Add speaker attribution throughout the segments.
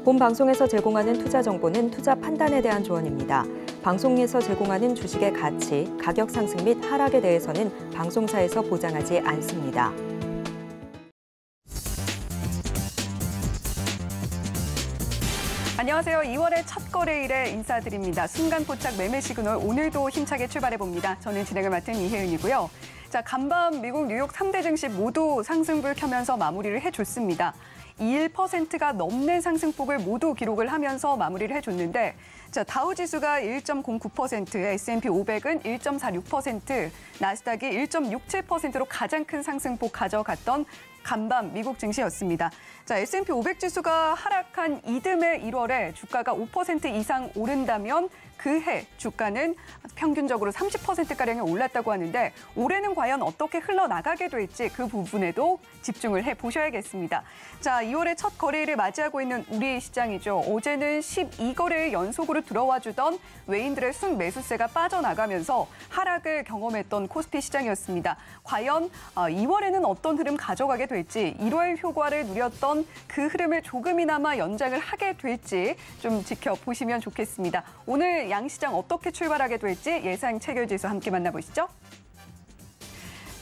Speaker 1: 본 방송에서 제공하는 투자 정보는 투자 판단에 대한 조언입니다. 방송에서 제공하는 주식의 가치, 가격 상승 및 하락에 대해서는 방송사에서 보장하지 않습니다.
Speaker 2: 안녕하세요. 2월의 첫 거래일에 인사드립니다. 순간포착 매매 시그널 오늘도 힘차게 출발해봅니다. 저는 진행을 맡은 이혜은이고요. 자, 간밤 미국 뉴욕 3대 증시 모두 상승불 켜면서 마무리를 해줬습니다. 1%가 넘는 상승폭을 모두 기록을 하면서 마무리를 해줬는데, 자, 다우지수가 1.09%, S&P 500은 1.46%, 나스닥이 1.67%로 가장 큰 상승폭 가져갔던 간밤 미국 증시였습니다. 자, S&P 500 지수가 하락한 이듬해 1월에 주가가 5% 이상 오른다면 그해 주가는 평균적으로 30%가량이 올랐다고 하는데, 올해는 과연 어떻게 흘러나가게 될지 그 부분에도 집중을 해보셔야겠습니다. 자, 2월의 첫 거래일을 맞이하고 있는 우리 시장이죠. 어제는 12거래일 연속으로 들어와주던 외인들의 순매수세가 빠져나가면서 하락을 경험했던 코스피 시장이었습니다. 과연 2월에는 어떤 흐름 가져가게 될지, 1월 효과를 누렸던 그 흐름을 조금이나마 연장을 하게 될지 좀 지켜보시면 좋겠습니다. 오늘 양시장 어떻게 출발하게 될지 예상 체결지수 함께 만나보시죠.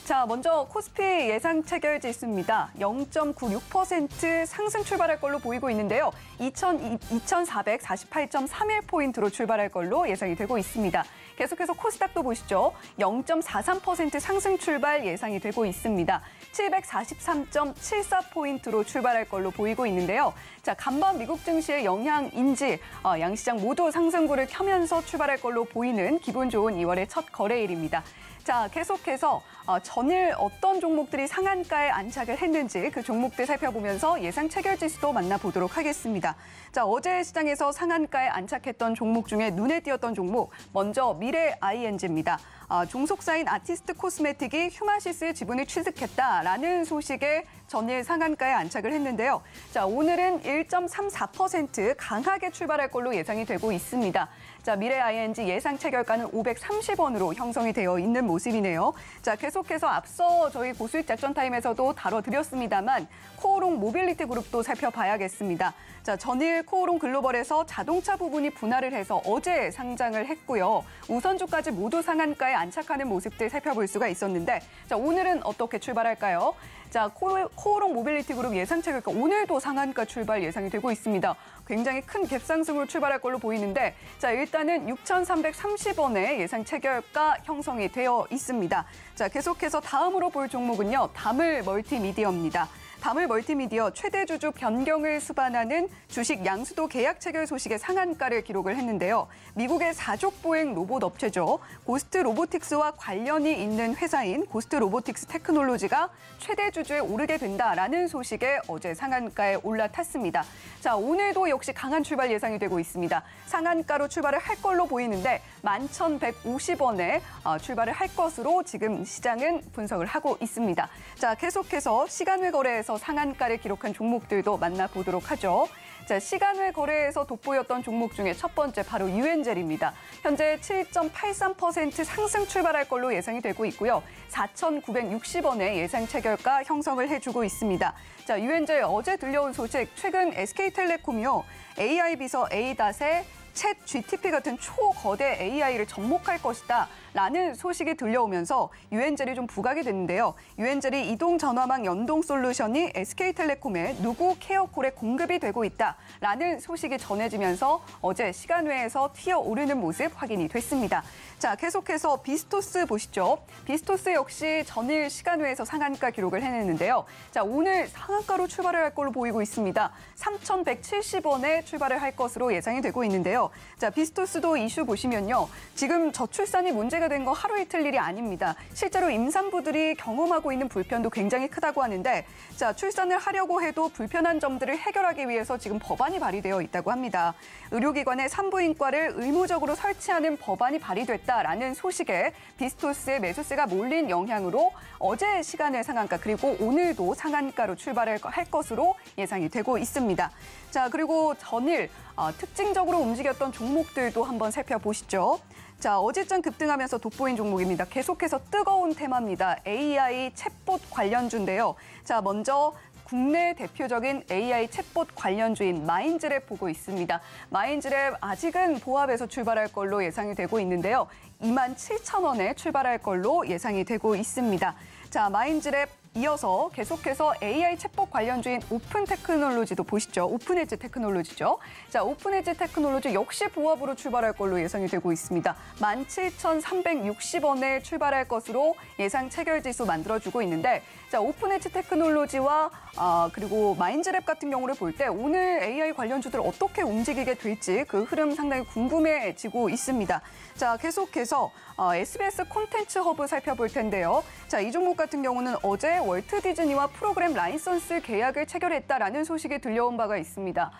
Speaker 2: 자, 먼저 코스피 예상 체결지수입니다. 0.96% 상승 출발할 걸로 보이고 있는데요. 2448.31포인트로 출발할 걸로 예상이 되고 있습니다. 계속해서 코스닥도 보시죠. 0.43% 상승 출발 예상이 되고 있습니다. 743.74포인트로 출발할 걸로 보이고 있는데요. 자, 간밤 미국 증시의 영향인지 양시장 모두 상승구를 켜면서 출발할 걸로 보이는 기분 좋은 2월의 첫 거래일입니다. 자, 계속해서 전일 어떤 종목들이 상한가에 안착을 했는지 그 종목들 살펴보면서 예상 체결지수도 만나보도록 하겠습니다. 자, 어제 시장에서 상한가에 안착했던 종목 중에 눈에 띄었던 종목, 먼저 미래 ING입니다. 종속사인 아티스트 코스메틱이 휴마시스의 지분을 취득했다라는 소식에 전일 상한가에 안착을 했는데요. 자, 오늘은 1.34% 강하게 출발할 걸로 예상이 되고 있습니다. 자, 미래 ING 예상 체결가는 530원으로 형성이 되어 있는 모습이네요. 자, 계속해서 앞서 저희 고수익 작전 타임에서도 다뤄드렸습니다만 코오롱 모빌리티 그룹도 살펴봐야겠습니다. 자, 전일 코오롱 글로벌에서 자동차 부분이 분할을 해서 어제 상장을 했고요. 우선주까지 모두 상한가에 안착하는 모습들 살펴볼 수가 있었는데, 자, 오늘은 어떻게 출발할까요? 자, 코오롱 모빌리티 그룹 예상 체결가 오늘도 상한가 출발 예상이 되고 있습니다. 굉장히 큰 갭상승으로 출발할 걸로 보이는데, 자, 일단은 6,330원의 예상 체결가 형성이 되어 있습니다. 자, 계속해서 다음으로 볼 종목은요, 다물 멀티미디어입니다. 다물 멀티미디어 최대 주주 변경을 수반하는 주식 양수도 계약 체결 소식에 상한가를 기록을 했는데요. 미국의 사족 보행 로봇 업체죠. 고스트 로보틱스와 관련이 있는 회사인 고스트 로보틱스 테크놀로지가 최대 주주에 오르게 된다라는 소식에 어제 상한가에 올라탔습니다. 자, 오늘도 역시 강한 출발 예상이 되고 있습니다. 상한가로 출발을 할 걸로 보이는데 11,150원에 출발을 할 것으로 지금 시장은 분석을 하고 있습니다. 자, 계속해서 시간외 거래에서 상한가를 기록한 종목들도 만나보도록 하죠. 자, 시간외 거래에서 돋보였던 종목 중에 첫 번째 바로 유엔젤입니다. 현재 7.83% 상승 출발할 걸로 예상이 되고 있고요. 4,960원의 예상 체결가 형성을 해주고 있습니다. 자, 유엔젤 어제 들려온 소식, 최근 SK텔레콤이요, AI 비서 A.에 챗 GTP 같은 초거대 AI를 접목할 것이다 라는 소식이 들려오면서 유엔젤이 좀 부각이 됐는데요. 유엔젤이 이동 전화망 연동 솔루션이 SK텔레콤의 누구 케어콜에 공급이 되고 있다라는 소식이 전해지면서 어제 시간외에서 튀어오르는 모습 확인이 됐습니다. 자, 계속해서 비스토스 보시죠. 비스토스 역시 전일 시간외에서 상한가 기록을 해냈는데요. 자, 오늘 상한가로 출발을 할 걸로 보이고 있습니다. 3,170원에 출발을 할 것으로 예상이 되고 있는데요. 자, 비스토스도 이슈 보시면요. 지금 저출산이 문제가 된 거 하루 이틀 일이 아닙니다. 실제로 임산부들이 경험하고 있는 불편도 굉장히 크다고 하는데, 자, 출산을 하려고 해도 불편한 점들을 해결하기 위해서 지금 법안이 발의되어 있다고 합니다. 의료기관에 산부인과를 의무적으로 설치하는 법안이 발의됐다라는 소식에 비스토스의 매수세가 몰린 영향으로 어제 시간의 상한가 그리고 오늘도 상한가로 출발할 것으로 예상이 되고 있습니다. 자, 그리고 전일 특징적으로 움직였던 종목들도 한번 살펴보시죠. 자, 어제장 급등하면서 돋보인 종목입니다. 계속해서 뜨거운 테마입니다. AI 챗봇 관련주인데요. 자, 먼저 국내 대표적인 AI 챗봇 관련주인 마인즈랩 보고 있습니다. 마인즈랩 아직은 보합에서 출발할 걸로 예상이 되고 있는데요. 27,000원에 출발할 걸로 예상이 되고 있습니다. 자, 마인즈랩 이어서 계속해서 AI 챗봇 관련주인 오픈 테크놀로지도 보시죠. 오픈 엣지 테크놀로지죠. 자, 오픈 엣지 테크놀로지 역시 보합으로 출발할 걸로 예상이 되고 있습니다. 17,360원에 출발할 것으로 예상 체결지수 만들어주고 있는데, 자, 오픈 엣지 테크놀로지와 그리고 마인즈랩 같은 경우를 볼 때 오늘 AI 관련주들 어떻게 움직이게 될지 그 흐름 상당히 궁금해지고 있습니다. 자, 계속해서 SBS 콘텐츠 허브 살펴볼 텐데요. 자, 이 종목 같은 경우는 어제 월트 디즈니와 프로그램 라이선스 계약을 체결했다라는 소식이 들려온 바가 있습니다.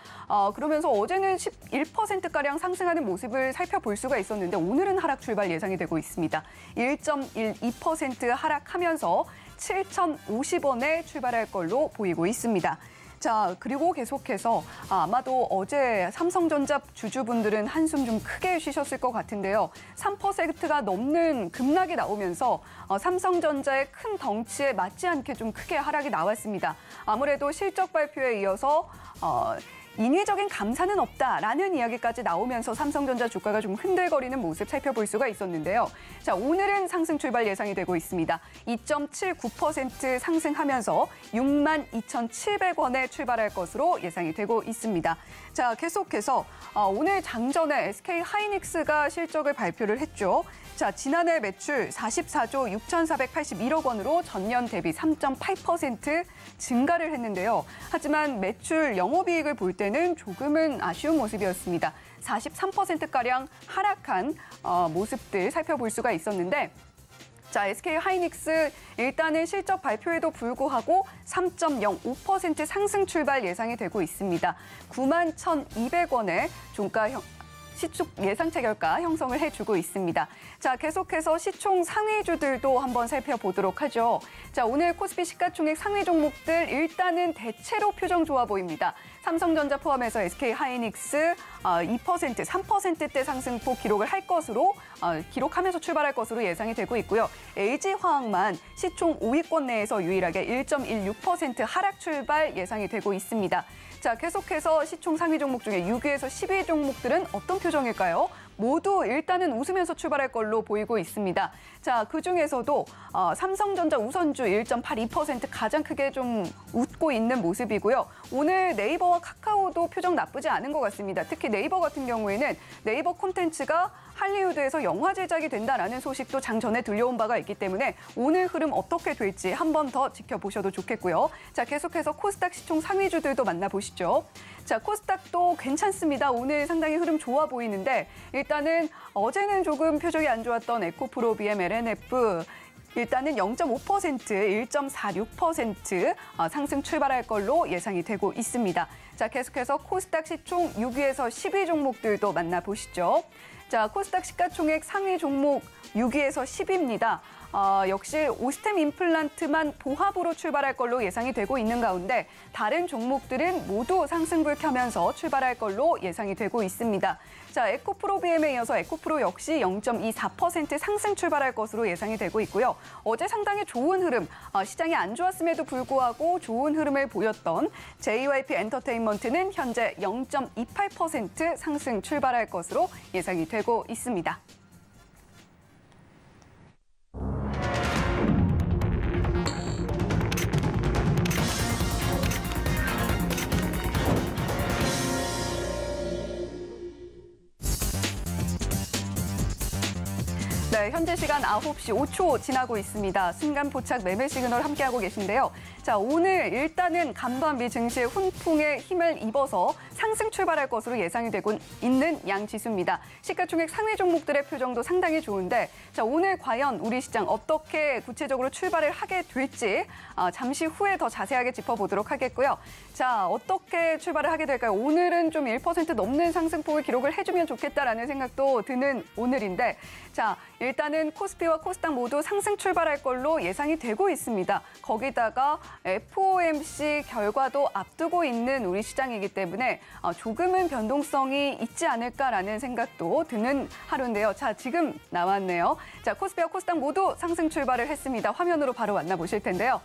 Speaker 2: 그러면서 어제는 11%가량 상승하는 모습을 살펴볼 수가 있었는데 오늘은 하락 출발 예상이 되고 있습니다. 1.12% 하락하면서 7,050원에 출발할 걸로 보이고 있습니다. 자, 그리고 계속해서 아마도 어제 삼성전자 주주분들은 한숨 좀 크게 쉬셨을 것 같은데요. 3%가 넘는 급락이 나오면서 삼성전자의 큰 덩치에 맞지 않게 좀 크게 하락이 나왔습니다. 아무래도 실적 발표에 이어서 인위적인 감사는 없다라는 이야기까지 나오면서 삼성전자 주가가 좀 흔들거리는 모습 살펴볼 수가 있었는데요. 자, 오늘은 상승 출발 예상이 되고 있습니다. 2.79% 상승하면서 62,700원에 출발할 것으로 예상이 되고 있습니다. 자, 계속해서 오늘 장전에 SK 하이닉스가 실적을 발표를 했죠. 자, 지난해 매출 44조 6,481억 원으로 전년 대비 3.8% 증가를 했는데요. 하지만 매출 영업이익을 볼 때는 조금은 아쉬운 모습이었습니다. 43%가량 하락한 모습들 살펴볼 수가 있었는데, 자, SK 하이닉스 일단은 실적 발표에도 불구하고 3.05% 상승 출발 예상이 되고 있습니다. 91,200원에 종가 시총 예상 체결가 형성을 해주고 있습니다. 자, 계속해서 시총 상위주들도 한번 살펴보도록 하죠. 자, 오늘 코스피 시가총액 상위 종목들 일단은 대체로 표정 좋아 보입니다. 삼성전자 포함해서 SK 하이닉스 2%, 3%대 상승폭 기록을 할 것으로 기록하면서 출발할 것으로 예상이 되고 있고요. LG화학만 시총 5위권 내에서 유일하게 1.16% 하락 출발 예상이 되고 있습니다. 자, 계속해서 시총 상위 종목 중에 6위에서 10위 종목들은 어떤 표정일까요? 모두 일단은 웃으면서 출발할 걸로 보이고 있습니다. 자, 그중에서도 삼성전자 우선주 1.82% 가장 크게 좀 웃고 있는 모습이고요. 오늘 네이버와 카카오도 표정 나쁘지 않은 것 같습니다. 특히 네이버 같은 경우에는 네이버 콘텐츠가 할리우드에서 영화 제작이 된다라는 소식도 장전에 들려온 바가 있기 때문에 오늘 흐름 어떻게 될지 한 번 더 지켜보셔도 좋겠고요. 자, 계속해서 코스닥 시총 상위주들도 만나보시죠. 자, 코스닥도 괜찮습니다. 오늘 상당히 흐름 좋아 보이는데 일단은 어제는 조금 표정이 안 좋았던 에코프로, BM, LNF 일단은 0.5%, 1.46% 상승 출발할 걸로 예상이 되고 있습니다. 자, 계속해서 코스닥 시총 6위에서 10위 종목들도 만나보시죠. 자, 코스닥 시가총액 상위 종목 6위에서 10위입니다. 역시 오스템 임플란트만 보합으로 출발할 걸로 예상이 되고 있는 가운데 다른 종목들은 모두 상승불 켜면서 출발할 걸로 예상이 되고 있습니다. 자, 에코프로 BM에 이어서 에코프로 역시 0.24% 상승 출발할 것으로 예상이 되고 있고요. 어제 상당히 좋은 흐름, 시장이 안 좋았음에도 불구하고 좋은 흐름을 보였던 JYP 엔터테인먼트는 현재 0.28% 상승 출발할 것으로 예상이 되고 있습니다. 네, 현재 시간 9시 5초 지나고 있습니다. 순간 포착 매매 시그널 함께하고 계신데요. 자, 오늘 일단은 간밤 증시의 훈풍에 힘을 입어서 상승 출발할 것으로 예상이 되고 있는 양 지수입니다. 시가총액 상위 종목들의 표정도 상당히 좋은데, 자, 오늘 과연 우리 시장 어떻게 구체적으로 출발을 하게 될지 잠시 후에 더 자세하게 짚어보도록 하겠고요. 자, 어떻게 출발을 하게 될까요? 오늘은 좀 1% 넘는 상승폭을 기록을 해주면 좋겠다라는 생각도 드는 오늘인데, 자, 일단 일단은 코스피와 코스닥 모두 상승 출발할 걸로 예상이 되고 있습니다. 거기다가 FOMC 결과도 앞두고 있는 우리 시장이기 때문에 조금은 변동성이 있지 않을까라는 생각도 드는 하루인데요. 자, 지금 나왔네요. 자, 코스피와 코스닥 모두 상승 출발을 했습니다. 화면으로 바로 만나보실 텐데요.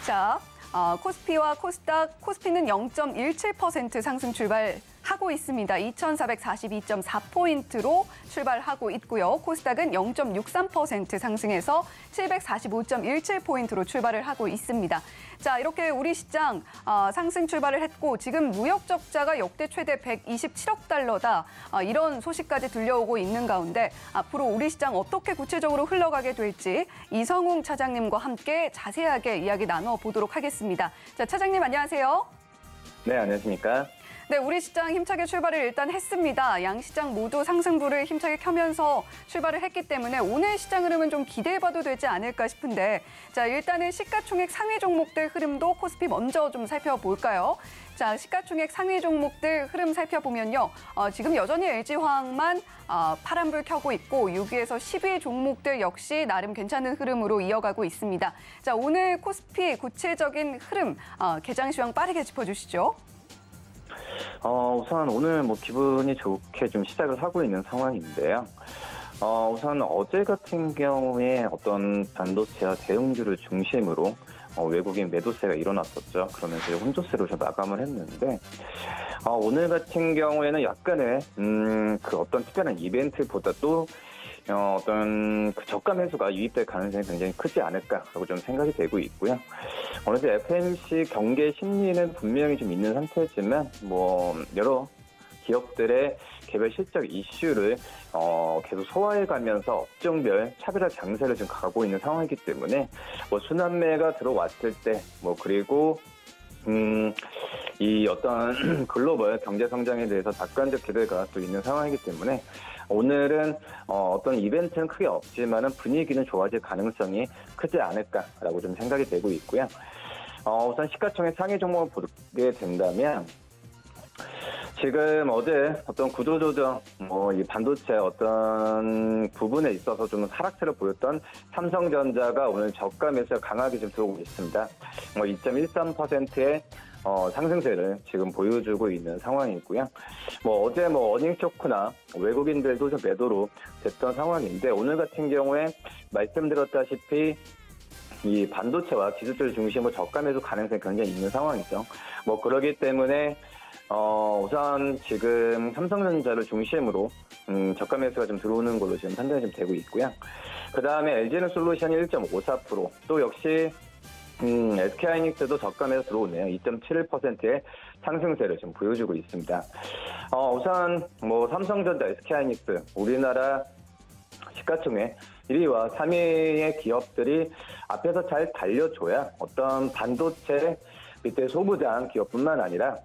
Speaker 2: 자, 코스피와 코스닥, 코스피는 0.17% 상승 출발하고 있습니다. 2,442.4포인트로 출발하고 있고요. 코스닥은 0.63% 상승해서 745.17포인트로 출발을 하고 있습니다. 자, 이렇게 우리 시장 상승 출발을 했고 지금 무역 적자가 역대 최대 127억 달러다. 이런 소식까지 들려오고 있는 가운데 앞으로 우리 시장 어떻게 구체적으로 흘러가게 될지 이성웅 차장님과 함께 자세하게 이야기 나눠보도록 하겠습니다. 자, 차장님 안녕하세요.
Speaker 3: 네, 안녕하십니까.
Speaker 2: 네, 우리 시장 힘차게 출발을 일단 했습니다. 양 시장 모두 상승불을 힘차게 켜면서 출발을 했기 때문에 오늘 시장 흐름은 좀 기대해봐도 되지 않을까 싶은데 자, 일단은 시가총액 상위 종목들 흐름도 코스피 먼저 좀 살펴볼까요? 자, 시가총액 상위 종목들 흐름 살펴보면요. 지금 여전히 LG화학만 파란불 켜고 있고 6위에서 10위 종목들 역시 나름 괜찮은 흐름으로 이어가고 있습니다. 자, 오늘 코스피 구체적인 흐름 개장 시황 빠르게 짚어주시죠.
Speaker 3: 우선 오늘 기분이 좋게 좀 시작을 하고 있는 상황인데요. 우선 어제 같은 경우에 어떤 반도체와 대응주를 중심으로 외국인 매도세가 일어났었죠. 그러면서 혼조세로 좀 마감을 했는데, 오늘 같은 경우에는 약간의, 그 어떤 특별한 이벤트보다도 어떤 그 저가 매수가 유입될 가능성이 굉장히 크지 않을까라고 좀 생각이 되고 있고요. 어느새 FMC 경계 심리는 분명히 좀 있는 상태지만 여러 기업들의 개별 실적 이슈를 계속 소화해가면서 업종별 차별화 장세를 좀 가고 있는 상황이기 때문에 순환매가 들어왔을 때 그리고 이 어떤 글로벌 경제 성장에 대해서 낙관적 기대가 또 있는 상황이기 때문에 오늘은 어떤 이벤트는 크게 없지만은 분위기는 좋아질 가능성이 크지 않을까라고 좀 생각이 되고 있고요. 우선 시가총액 상위 종목을 보게 된다면 지금 어제 어떤 구조조정, 이 반도체 어떤 부분에 있어서 좀 하락세를 보였던 삼성전자가 오늘 저가 매수가 강하게 좀 들어오고 있습니다. 2.13%의 상승세를 지금 보여주고 있는 상황이고요. 어제 어닝 쇼크나 외국인들도 좀 매도로 됐던 상황인데 오늘 같은 경우에 말씀드렸다시피 이 반도체와 기술주를 중심으로 저가 매수 가능성이 굉장히 있는 상황이죠. 그러기 때문에 우선 지금 삼성전자를 중심으로 저가 매수가 좀 들어오는 걸로 지금 판단이 좀 되고 있고요. 그 다음에 LG에너솔루션이 1.54%, 또 역시 SK하이닉스도 저가 매수 들어오네요. 2.71%의 상승세를 지금 보여주고 있습니다. 우선 삼성전자, SK하이닉스 우리나라 시가총액 1위와 3위의 기업들이 앞에서 잘 달려줘야 어떤 반도체 밑에 소부장 기업뿐만 아니라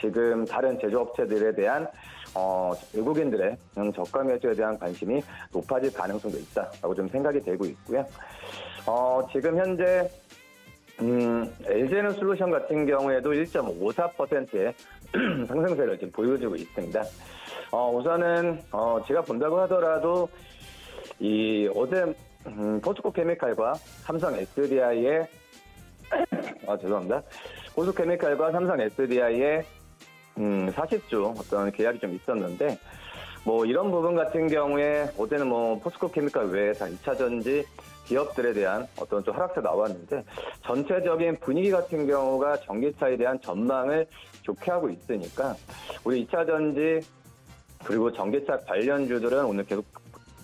Speaker 3: 지금 다른 제조업체들에 대한 외국인들의 저가 매수에 대한 관심이 높아질 가능성도 있다라고 좀 생각이 되고 있고요. 지금 현재 LG에너솔루션 같은 경우에도 1.54%의 상승세를 지금 보여주고 있습니다. 우선은 제가 본다고 하더라도 이 어제 포스코케미칼과 삼성 SDI의 죄송합니다. 포스코케미칼과 삼성 SDI의 40조 어떤 계약이 좀 있었는데 이런 부분 같은 경우에 어제는 포스코케미칼 외에 다 2차전지 기업들에 대한 어떤 좀 하락세 나왔는데 전체적인 분위기 같은 경우가 전기차에 대한 전망을 좋게 하고 있으니까 우리 2차전지 그리고 전기차 관련주들은 오늘 계속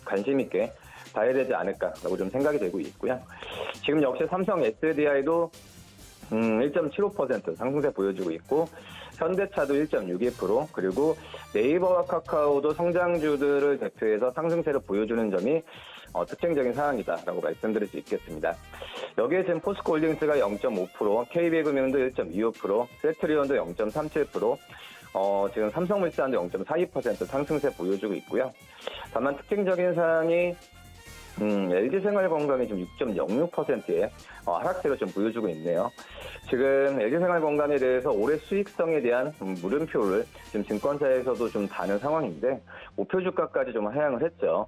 Speaker 3: 관심 있게 봐야 되지 않을까라고 좀 생각이 되고 있고요. 지금 역시 삼성 SDI도 1.75% 상승세 보여주고 있고 현대차도 1.62% 그리고 네이버와 카카오도 성장주들을 대표해서 상승세를 보여주는 점이 특징적인 상황이다라고 말씀드릴 수 있겠습니다. 여기에 지금 포스코홀딩스가 0.5%, KB금융도 1.25%, 셀트리온도 0.37%, 지금 삼성물산도 0.42% 상승세 보여주고 있고요. 다만 특징적인 사항이 LG생활건강이 지금 6.06%의 하락세를 좀 보여주고 있네요. 지금 LG생활건강에 대해서 올해 수익성에 대한 물음표를 지금 증권사에서도 좀 다는 상황인데 목표 주가까지 좀 하향을 했죠.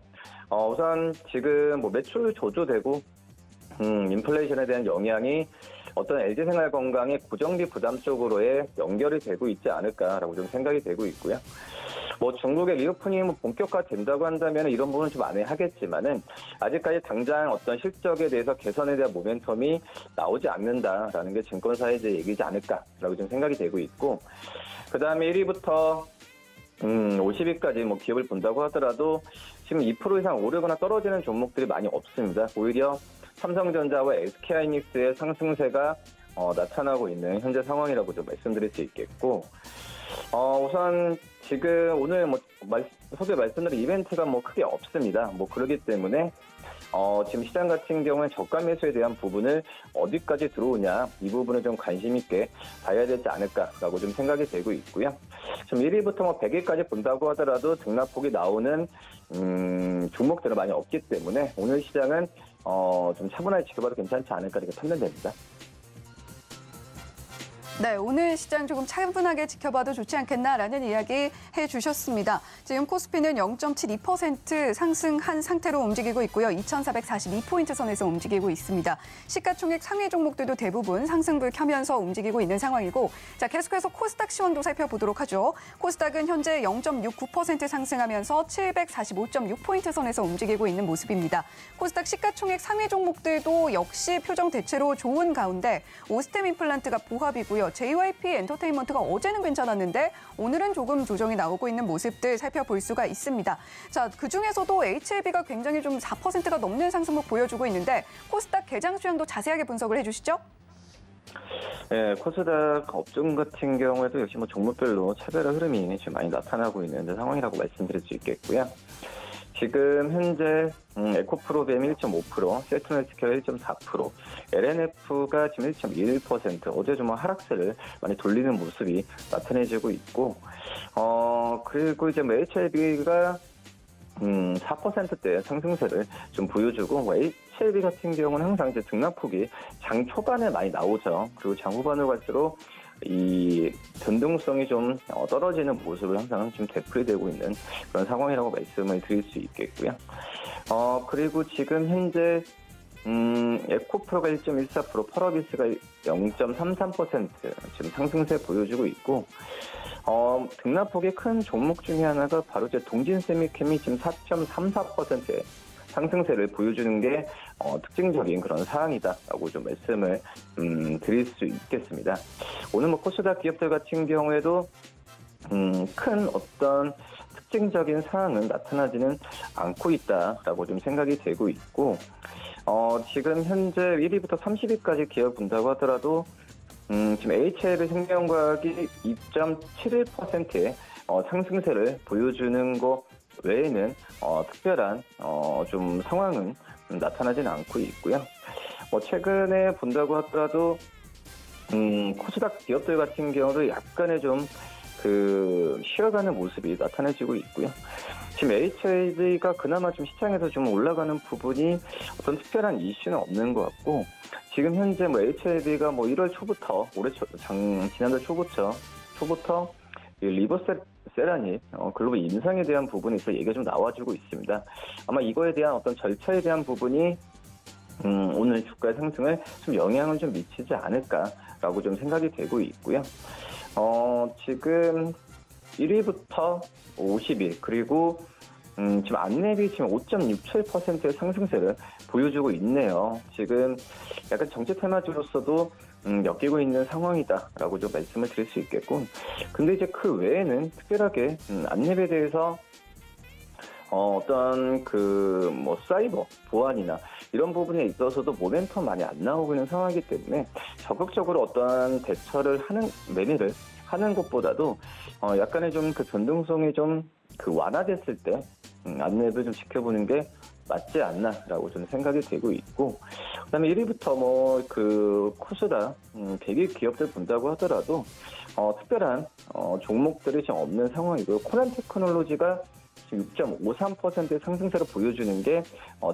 Speaker 3: 우선 지금 뭐 매출 조조되고 인플레이션에 대한 영향이 어떤 LG생활건강의 고정비 부담 쪽으로의 연결이 되고 있지 않을까라고 좀 생각이 되고 있고요. 뭐 중국의 리오프닝이 뭐 본격화된다고 한다면 이런 부분은 좀 안해하겠지만은 아직까지 당장 어떤 실적에 대해서 개선에 대한 모멘텀이 나오지 않는다라는 게 증권사의 이제 얘기지 않을까라고 좀 생각이 되고 있고, 그 다음에 1위부터 50위까지 뭐 기업을 본다고 하더라도 지금 2% 이상 오르거나 떨어지는 종목들이 많이 없습니다. 오히려 삼성전자와 SK하이닉스의 상승세가 나타나고 있는 현재 상황이라고 좀 말씀드릴 수 있겠고, 우선 지금 오늘 뭐 소개 말씀드린 이벤트가 뭐 크게 없습니다. 뭐 그렇기 때문에 지금 시장 같은 경우에 저가 매수에 대한 부분을 어디까지 들어오냐, 이 부분을 좀 관심 있게 봐야 되지 않을까라고 좀 생각이 되고 있고요. 지금 1위부터 뭐 100위까지 본다고 하더라도 등락폭이 나오는 종목들은 많이 없기 때문에 오늘 시장은 좀 차분하게 지켜봐도 괜찮지 않을까 이렇게 판단됩니다.
Speaker 2: 네, 오늘 시장 조금 차분하게 지켜봐도 좋지 않겠나라는 이야기 해주셨습니다. 지금 코스피는 0.72% 상승한 상태로 움직이고 있고요. 2,442포인트 선에서 움직이고 있습니다. 시가총액 상위 종목들도 대부분 상승불 켜면서 움직이고 있는 상황이고, 자, 계속해서 코스닥 시황도 살펴보도록 하죠. 코스닥은 현재 0.69% 상승하면서 745.6포인트 선에서 움직이고 있는 모습입니다. 코스닥 시가총액 상위 종목들도 역시 표정 대체로 좋은 가운데 오스템 임플란트가 보합이고요. JYP 엔터테인먼트가 어제는 괜찮았는데 오늘은 조금 조정이 나오고 있는 모습들 살펴볼 수가 있습니다. 자, 그중에서도 HLB가 굉장히 좀 4%가 넘는 상승폭 보여주고 있는데 코스닥 개장 수량도 자세하게 분석을 해주시죠.
Speaker 3: 네, 코스닥 업종 같은 경우에도 역시 뭐 종목별로 차별화 흐름이 지금 많이 나타나고 있는 상황이라고 말씀드릴 수 있겠고요. 지금 현재 에코프로비엠 1.5%, 셀트널스케어 1.4%, LNF가 지금 1.1%, 어제 좀 하락세를 많이 돌리는 모습이 나타내지고 있고, 그리고 이제 뭐 HLB가 4%대 상승세를 좀 보여주고, 뭐 HLB 같은 경우는 항상 이제 등락폭이 장 초반에 많이 나오죠. 그리고 장 후반으로 갈수록 이 변동성이 좀 떨어지는 모습을 항상 좀 되풀이되고 있는 그런 상황이라고 말씀을 드릴 수 있겠고요. 그리고 지금 현재 에코프로가 1.14%, 펄어비스가 0.33% 지금 상승세 보여주고 있고, 등락폭이 큰 종목 중에 하나가 바로 이제 동진세미캠이 지금 4.34%의 상승세를 보여주는 게 특징적인 그런 사항이다라고 좀 말씀을 드릴 수 있겠습니다. 오늘 뭐 코스닥 기업들 같은 경우에도 큰 어떤 특징적인 사항은 나타나지는 않고 있다라고 좀 생각이 되고 있고, 지금 현재 1위부터 30위까지 기업 본다고 하더라도 지금 HLB 생명과학이 2.71%의 상승세를 보여주는 거 외에는 특별한 좀 상황은 나타나지는 않고 있고요. 최근에 본다고 하더라도 코스닥 기업들 같은 경우도 약간의 좀 쉬어가는 모습이 나타나지고 있고요. 지금 HLB가 그나마 좀 시장에서 좀 올라가는 부분이 어떤 특별한 이슈는 없는 것 같고, 지금 현재 HLB가 1월 초부터 지난달 초부터 리버세라니 글로벌 인상에 대한 부분에 있어서 얘기가 좀 나와주고 있습니다. 아마 이거에 대한 어떤 절차에 대한 부분이 오늘 주가의 상승에 좀 영향을 좀 미치지 않을까라고 좀 생각이 되고 있고요. 지금 1위부터 50위, 그리고 지금 안랩이 지금 5.67%의 상승세를 보여주고 있네요. 지금 약간 정치 테마주로서도 엮이고 있는 상황이다라고 좀 말씀을 드릴 수 있겠고, 근데 이제 그 외에는 특별하게 안랩에 대해서 어떤 사이버 보안이나 이런 부분에 있어서도 모멘텀 많이 안 나오고 있는 상황이기 때문에 적극적으로 어떤 대처를 매매를 하는 것보다도 약간의 좀 변동성이 좀 완화됐을 때 안랩을 좀 지켜보는 게 맞지 않나라고 저는 생각이 되고 있고, 그다음에 1위부터 코스닥 100위 기업들 본다고 하더라도 특별한 종목들이 지금 없는 상황이고요. 코난 테크놀로지가 지금 6.53%의 상승세를 보여주는 게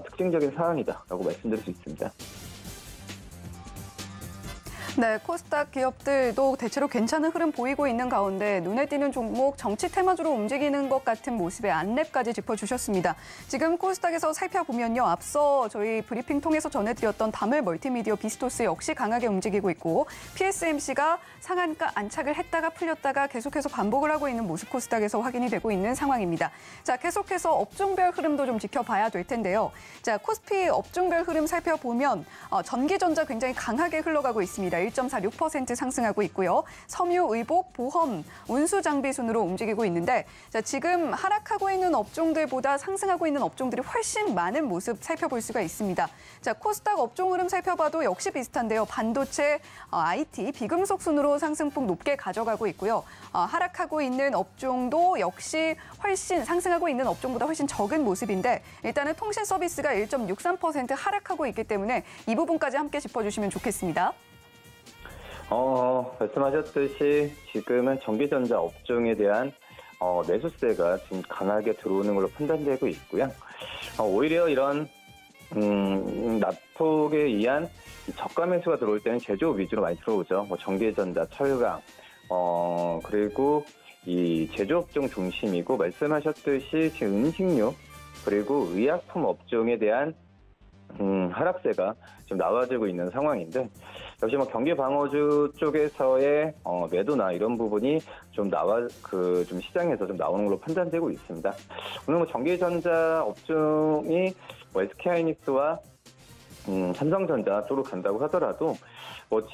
Speaker 3: 특징적인 사항이다라고 말씀드릴 수 있습니다.
Speaker 2: 네, 코스닥 기업들도 대체로 괜찮은 흐름 보이고 있는 가운데 눈에 띄는 종목 정치 테마주로 움직이는 것 같은 모습의 안랩까지 짚어주셨습니다. 지금 코스닥에서 살펴보면요. 앞서 저희 브리핑 통해서 전해드렸던 다물 멀티미디어 비스토스 역시 강하게 움직이고 있고 PSMC가 상한가 안착을 했다가 풀렸다가 계속해서 반복을 하고 있는 모습 코스닥에서 확인이 되고 있는 상황입니다. 자, 계속해서 업종별 흐름도 좀 지켜봐야 될 텐데요. 자, 코스피 업종별 흐름 살펴보면 전기전자 굉장히 강하게 흘러가고 있습니다. 1.46% 상승하고 있고요. 섬유, 의복, 보험, 운수장비 순으로 움직이고 있는데 자, 지금 하락하고 있는 업종들보다 상승하고 있는 업종들이 훨씬 많은 모습 살펴볼 수가 있습니다. 자, 코스닥 업종 흐름 살펴봐도 역시 비슷한데요. 반도체, IT, 비금속 순으로 상승폭 높게 가져가고 있고요. 하락하고 있는 업종도 역시 훨씬 상승하고 있는 업종보다 훨씬 적은 모습인데 일단은 통신 서비스가 1.63% 하락하고 있기 때문에 이 부분까지 함께 짚어주시면 좋겠습니다.
Speaker 3: 말씀하셨듯이 지금은 전기전자 업종에 대한 매수세가 좀 강하게 들어오는 걸로 판단되고 있고요. 오히려 이런 낙폭에 의한 저가 매수가 들어올 때는 제조업 위주로 많이 들어오죠. 전기전자, 철강, 그리고 이 제조업종 중심이고 말씀하셨듯이 지금 음식료 그리고 의약품 업종에 대한 하락세가 지금 나와지고 있는 상황인데 역시 경기 방어주 쪽에서의 매도나 이런 부분이 좀 좀 시장에서 좀 나오는 걸로 판단되고 있습니다. 오늘 전기전자 업종이 SK하이닉스와 삼성전자 쪽으로 간다고 하더라도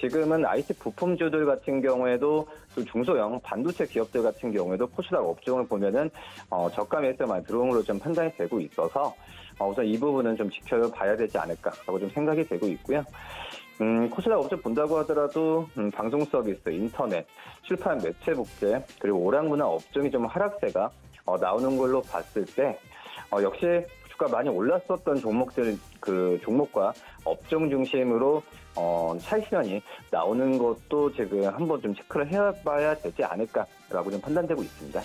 Speaker 3: 지금은 IT 부품주들 같은 경우에도 또 중소형 반도체 기업들 같은 경우에도 코스닥 업종을 보면은 저가 매수가 많이 들어온 걸로 좀 판단이 되고 있어서 우선 이 부분은 좀 지켜봐야 되지 않을까라고 좀 생각이 되고 있고요. 코스닥 업종 본다고 하더라도 방송 서비스, 인터넷, 출판 매체 복제 그리고 오락문화 업종이 좀 하락세가 나오는 걸로 봤을 때 역시 주가 많이 올랐었던 종목들 종목과 업종 중심으로 차익 실현이 나오는 것도 지금 한번 좀 체크를 해봐야 되지 않을까라고 좀 판단되고 있습니다.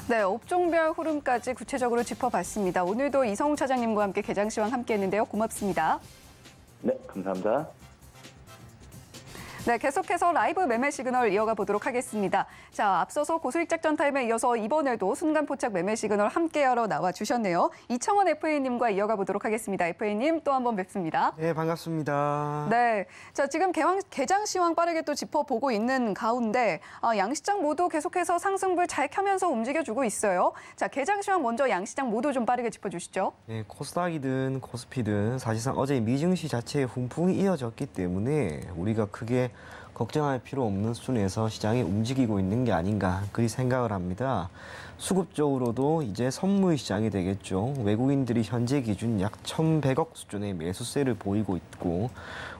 Speaker 2: 네, 업종별 흐름까지 구체적으로 짚어봤습니다. 오늘도 이성우 차장님과 함께 개장시황 함께했는데요. 고맙습니다.
Speaker 3: 네, 감사합니다.
Speaker 2: 네, 계속해서 라이브 매매 시그널 이어가 보도록 하겠습니다. 자, 앞서서 고수익 작전 타임에 이어서 이번에도 순간 포착 매매 시그널 함께하러 나와 주셨네요. 이청원 FA님과 이어가 보도록 하겠습니다. FA님 또 한 번 뵙습니다.
Speaker 4: 네, 반갑습니다.
Speaker 2: 네, 자 지금 개장 시황 빠르게 또 짚어보고 있는 가운데 양시장 모두 계속해서 상승불 잘 켜면서 움직여주고 있어요. 자, 개장 시황 먼저 양시장 모두 좀 빠르게 짚어주시죠.
Speaker 4: 네, 코스닥이든 코스피든 사실상 어제 미증시 자체의 훈풍이 이어졌기 때문에 우리가 크게 걱정할 필요 없는 수준에서 시장이 움직이고 있는 게 아닌가 그리 생각을 합니다. 수급적으로도 이제 선물 시장이 되겠죠. 외국인들이 현재 기준 약 1,100억 수준의 매수세를 보이고 있고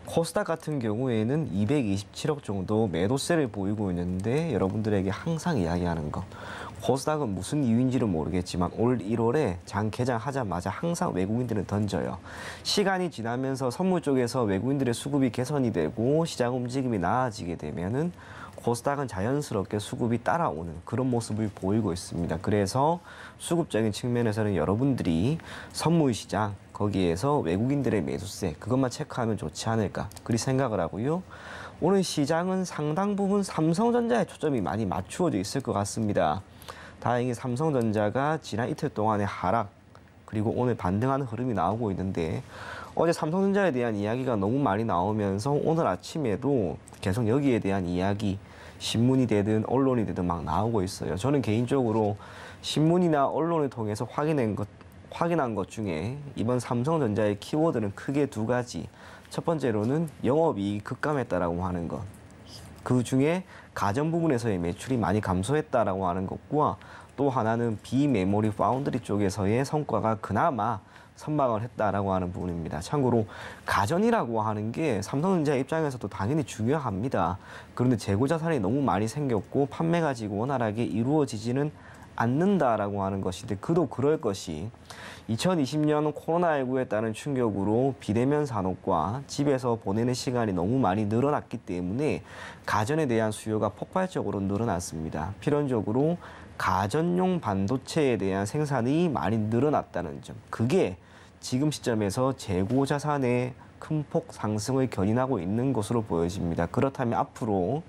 Speaker 4: 코스닥 같은 경우에는 227억 정도 매도세를 보이고 있는데 여러분들에게 항상 이야기하는 것. 코스닥은 무슨 이유인지는 모르겠지만 올 1월에 장 개장하자마자 항상 외국인들은 던져요. 시간이 지나면서 선물 쪽에서 외국인들의 수급이 개선이 되고 시장 움직임이 나아지게 되면은 코스닥은 자연스럽게 수급이 따라오는 그런 모습을 보이고 있습니다. 그래서 수급적인 측면에서는 여러분들이 선물 시장 거기에서 외국인들의 매수세 그것만 체크하면 좋지 않을까 그리 생각을 하고요. 오늘 시장은 상당 부분 삼성전자에 초점이 많이 맞추어져 있을 것 같습니다. 다행히 삼성전자가 지난 이틀 동안의 하락 그리고 오늘 반등하는 흐름이 나오고 있는데 어제 삼성전자에 대한 이야기가 너무 많이 나오면서 오늘 아침에도 계속 여기에 대한 이야기 신문이 되든 언론이 되든 막 나오고 있어요. 저는 개인적으로 신문이나 언론을 통해서 확인한 것 중에 이번 삼성전자의 키워드는 크게 두 가지. 첫 번째로는 영업이익이 급감했다라고 하는 것. 그 중에 가전 부분에서의 매출이 많이 감소했다라고 하는 것과 또 하나는 비메모리 파운드리 쪽에서의 성과가 그나마 선방을 했다라고 하는 부분입니다. 참고로 가전이라고 하는 게 삼성전자 입장에서도 당연히 중요합니다. 그런데 재고 자산이 너무 많이 생겼고 판매가 지금 원활하게 이루어지지는 않는다라고 하는 것인데 그도 그럴 것이 2020년 코로나19에 따른 충격으로 비대면 산업과 집에서 보내는 시간이 너무 많이 늘어났기 때문에 가전에 대한 수요가 폭발적으로 늘어났습니다. 필연적으로 가전용 반도체에 대한 생산이 많이 늘어났다는 점. 그게 지금 시점에서 재고 자산의 큰 폭 상승을 견인하고 있는 것으로 보여집니다. 그렇다면 앞으로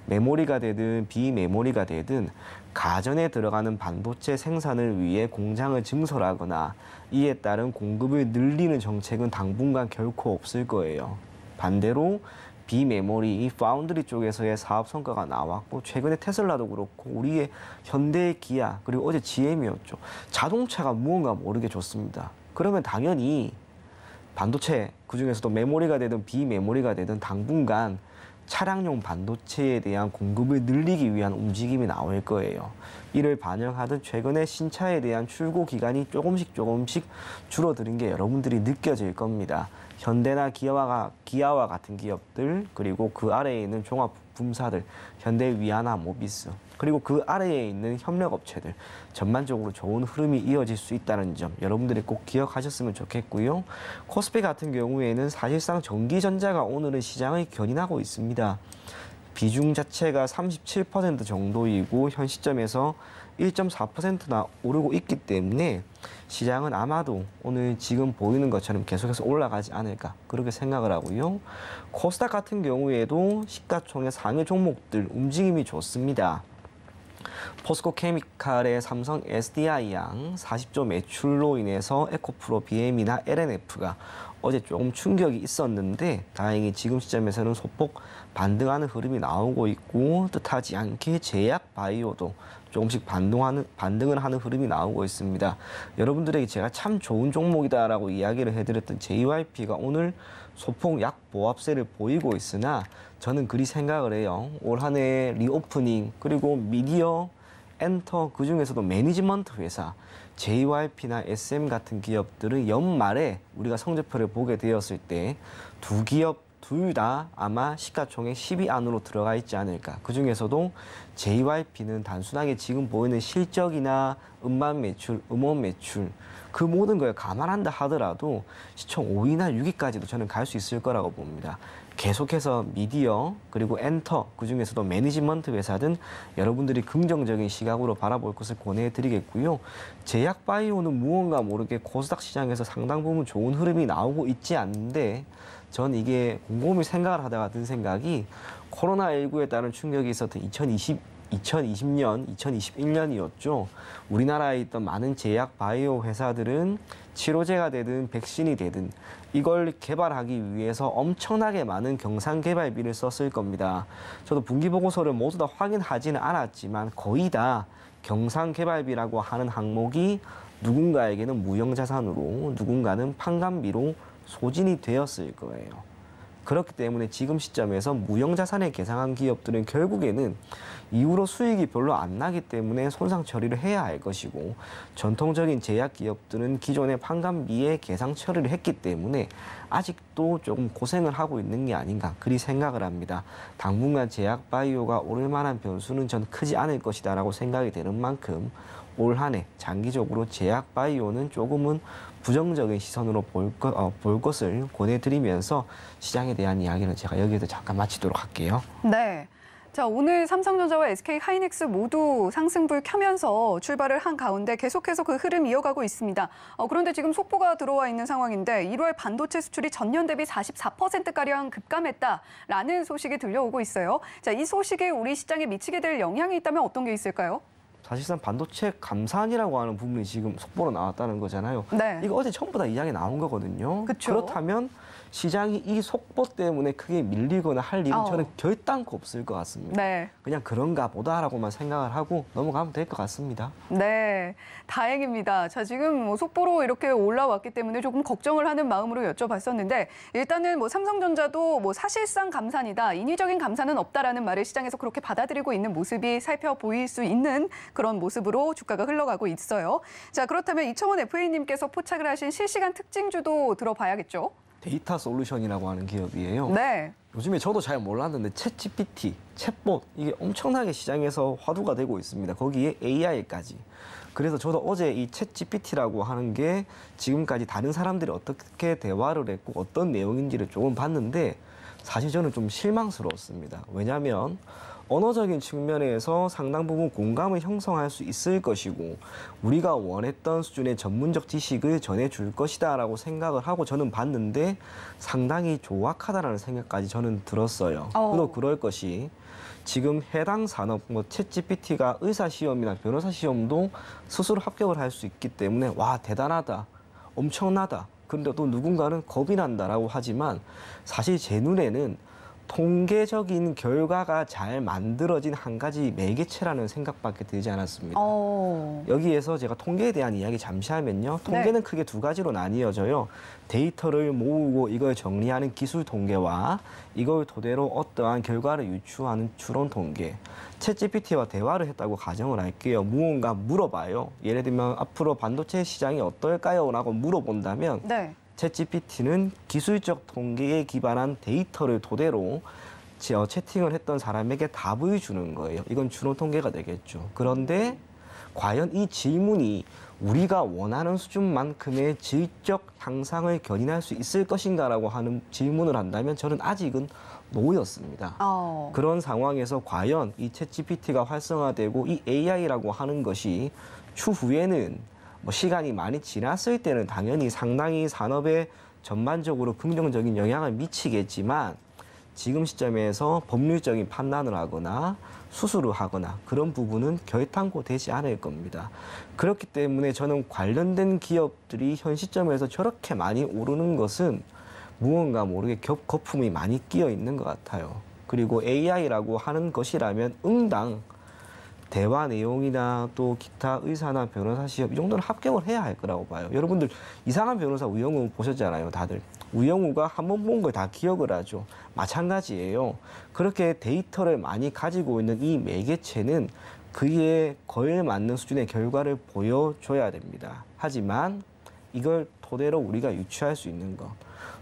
Speaker 4: 메모리가 되든 비메모리가 되든 가전에 들어가는 반도체 생산을 위해 공장을 증설하거나 이에 따른 공급을 늘리는 정책은 당분간 결코 없을 거예요. 반대로 비메모리, 이 파운드리 쪽에서의 사업 성과가 나왔고 최근에 테슬라도 그렇고 우리의 현대, 기아, 그리고 어제 GM이었죠. 자동차가 무언가 모르게 좋습니다. 그러면 당연히 반도체, 그중에서도 메모리가 되든 비메모리가 되든 당분간 차량용 반도체에 대한 공급을 늘리기 위한 움직임이 나올 거예요. 이를 반영하듯 최근에 신차에 대한 출고 기간이 조금씩 줄어드는 게 여러분들이 느껴질 겁니다. 현대나 기아와 같은 기업들, 그리고 그 아래에 있는 종합부품사들, 현대, 위아나, 모비스, 그리고 그 아래에 있는 협력업체들, 전반적으로 좋은 흐름이 이어질 수 있다는 점 여러분들이 꼭 기억하셨으면 좋겠고요. 코스피 같은 경우에는 사실상 전기전자가 오늘은 시장을 견인하고 있습니다. 비중 자체가 37% 정도이고 현 시점에서 1.4%나 오르고 있기 때문에 시장은 아마도 오늘 지금 보이는 것처럼 계속해서 올라가지 않을까 그렇게 생각을 하고요. 코스닥 같은 경우에도 시가총액 상위 종목들 움직임이 좋습니다. 포스코케미칼의 삼성 SDI양 40조 매출로 인해서 에코프로 BM이나 LNF가 어제 조금 충격이 있었는데 다행히 지금 시점에서는 소폭 반등하는 흐름이 나오고 있고 뜻하지 않게 제약바이오도 조금씩 반등을 하는 흐름이 나오고 있습니다. 여러분들에게 제가 참 좋은 종목이다라고 이야기를 해드렸던 JYP가 오늘 소폭 약보합세를 보이고 있으나 저는 그리 생각을 해요. 올 한 해 리오프닝 그리고 미디어, 엔터 그중에서도 매니지먼트 회사 JYP나 SM 같은 기업들은 연말에 우리가 성적표를 보게 되었을 때 두 기업 둘 다 아마 시가총액 10위 안으로 들어가 있지 않을까. 그중에서도 JYP는 단순하게 지금 보이는 실적이나 음반 매출, 음원 매출 그 모든 걸 감안한다 하더라도 시총 5위나 6위까지도 저는 갈 수 있을 거라고 봅니다. 계속해서 미디어 그리고 엔터 그중에서도 매니지먼트 회사든 여러분들이 긍정적인 시각으로 바라볼 것을 권해드리겠고요. 제약바이오는 무언가 모르게 코스닥 시장에서 상당 부분 좋은 흐름이 나오고 있지 않는데 전 이게 곰곰이 생각을 하다가 든 생각이 코로나19에 따른 충격이 있었던 2020년, 2021년이었죠. 우리나라에 있던 많은 제약 바이오 회사들은 치료제가 되든 백신이 되든 이걸 개발하기 위해서 엄청나게 많은 경상 개발비를 썼을 겁니다. 저도 분기 보고서를 모두 다 확인하지는 않았지만 거의 다 경상 개발비라고 하는 항목이 누군가에게는 무형자산으로 누군가는 판관비로 소진이 되었을 거예요. 그렇기 때문에 지금 시점에서 무형자산에 계상한 기업들은 결국에는 이후로 수익이 별로 안 나기 때문에 손상 처리를 해야 할 것이고 전통적인 제약 기업들은 기존의 판관비에 계상 처리를 했기 때문에 아직도 조금 고생을 하고 있는 게 아닌가 그리 생각을 합니다. 당분간 제약 바이오가 오를 만한 변수는 전 크지 않을 것이다라고 생각이 되는 만큼 올 한 해 장기적으로 제약 바이오는 조금은 부정적인 시선으로 볼 것을 권해드리면서 시장에 대한 이야기는 제가 여기에서 잠깐 마치도록 할게요.
Speaker 2: 네. 자, 오늘 삼성전자와 SK하이닉스 모두 상승불 켜면서 출발을 한 가운데 계속해서 그 흐름 이어가고 있습니다. 그런데 지금 속보가 들어와 있는 상황인데 1월 반도체 수출이 전년 대비 44%가량 급감했다라는 소식이 들려오고 있어요. 자, 이 소식에 우리 시장에 미치게 될 영향이 있다면 어떤 게 있을까요?
Speaker 4: 사실상 반도체 감산이라고 하는 부분이 지금 속보로 나왔다는 거잖아요.
Speaker 2: 네.
Speaker 4: 이거 어제 전부 다 이야기 나온 거거든요.
Speaker 2: 그쵸?
Speaker 4: 그렇다면 시장이 이 속보 때문에 크게 밀리거나 할 일은 저는 결단코 없을 것 같습니다.
Speaker 2: 네.
Speaker 4: 그냥 그런가 보다라고만 생각을 하고 넘어가면 될 것 같습니다.
Speaker 2: 네, 다행입니다. 자, 지금 속보로 이렇게 올라왔기 때문에 조금 걱정을 하는 마음으로 여쭤봤었는데 일단은 삼성전자도 사실상 감산이다, 인위적인 감산은 없다라는 말을 시장에서 그렇게 받아들이고 있는 모습이 살펴보일 수 있는 그런 모습으로 주가가 흘러가고 있어요. 자, 그렇다면 이청원 FA님께서 포착을 하신 실시간 특징주도 들어봐야겠죠?
Speaker 4: 데이터 솔루션이라고 하는 기업이에요.
Speaker 2: 네.
Speaker 4: 요즘에 저도 잘 몰랐는데 챗GPT, 챗봇 이게 엄청나게 시장에서 화두가 되고 있습니다. 거기에 AI까지. 그래서 저도 어제 이 챗GPT라고 하는 게 지금까지 다른 사람들이 어떻게 대화를 했고 어떤 내용인지를 조금 봤는데 사실 저는 좀 실망스러웠습니다. 왜냐하면 언어적인 측면에서 상당 부분 공감을 형성할 수 있을 것이고 우리가 원했던 수준의 전문적 지식을 전해줄 것이다라고 생각을 하고 저는 봤는데 상당히 조악하다라는 생각까지 저는 들었어요. 또 그럴 것이 지금 해당 산업, 챗GPT가 의사 시험이나 변호사 시험도 스스로 합격을 할 수 있기 때문에 와 대단하다, 엄청나다. 그런데 또 누군가는 겁이 난다라고 하지만 사실 제 눈에는 통계적인 결과가 잘 만들어진 한 가지 매개체라는 생각밖에 들지 않았습니다. 여기에서 제가 통계에 대한 이야기 잠시 하면요. 통계는 크게 두 가지로 나뉘어져요. 데이터를 모으고 이걸 정리하는 기술 통계와 이걸 토대로 어떠한 결과를 유추하는 추론 통계. 챗GPT와 대화를 했다고 가정을 할게요. 무언가 물어봐요. 예를 들면 앞으로 반도체 시장이 어떨까요? 라고 물어본다면 챗GPT는 기술적 통계에 기반한 데이터를 토대로 채팅을 했던 사람에게 답을 주는 거예요. 이건 추론 통계가 되겠죠. 그런데 과연 이 질문이 우리가 원하는 수준만큼의 질적 향상을 견인할 수 있을 것인가라고 하는 질문을 한다면 저는 아직은 노였습니다. 그런 상황에서 과연 이 챗GPT가 활성화되고 이 AI라고 하는 것이 추후에는 시간이 많이 지났을 때는 당연히 상당히 산업에 전반적으로 긍정적인 영향을 미치겠지만 지금 시점에서 법률적인 판단을 하거나 수술을 하거나 그런 부분은 결탄코 되지 않을 겁니다. 그렇기 때문에 저는 관련된 기업들이 현 시점에서 저렇게 많이 오르는 것은 무언가 모르게 거품이 많이 끼어 있는 것 같아요. 그리고 AI라고 하는 것이라면 응당 대화 내용이나 또 기타 의사나 변호사 시험 이 정도는 합격을 해야 할 거라고 봐요. 여러분들 이상한 변호사 우영우 보셨잖아요, 다들. 우영우가 한 번 본 걸 다 기억을 하죠. 마찬가지예요. 그렇게 데이터를 많이 가지고 있는 이 매개체는 그에 걸맞는 수준의 결과를 보여줘야 됩니다. 하지만 이걸 토대로 우리가 유추할 수 있는 것,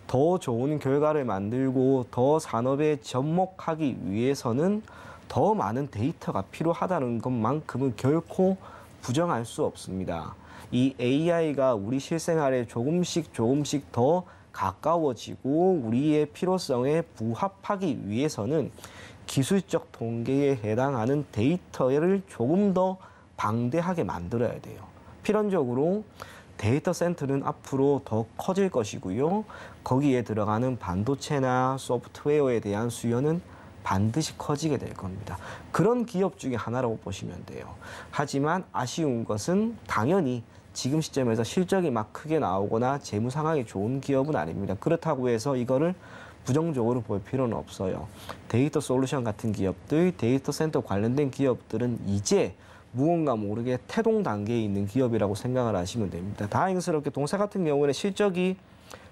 Speaker 4: 더 좋은 결과를 만들고 더 산업에 접목하기 위해서는 더 많은 데이터가 필요하다는 것만큼은 결코 부정할 수 없습니다. 이 AI가 우리 실생활에 조금씩 더 가까워지고 우리의 필요성에 부합하기 위해서는 기술적 통계에 해당하는 데이터를 조금 더 방대하게 만들어야 돼요. 필연적으로 데이터 센터는 앞으로 더 커질 것이고요. 거기에 들어가는 반도체나 소프트웨어에 대한 수요는 반드시 커지게 될 겁니다. 그런 기업 중에 하나라고 보시면 돼요. 하지만 아쉬운 것은 당연히 지금 시점에서 실적이 막 크게 나오거나 재무 상황이 좋은 기업은 아닙니다. 그렇다고 해서 이거를 부정적으로 볼 필요는 없어요. 데이터 솔루션 같은 기업들, 데이터 센터 관련된 기업들은 이제 무언가 모르게 태동 단계에 있는 기업이라고 생각을 하시면 됩니다. 다행스럽게 동사 같은 경우에는 실적이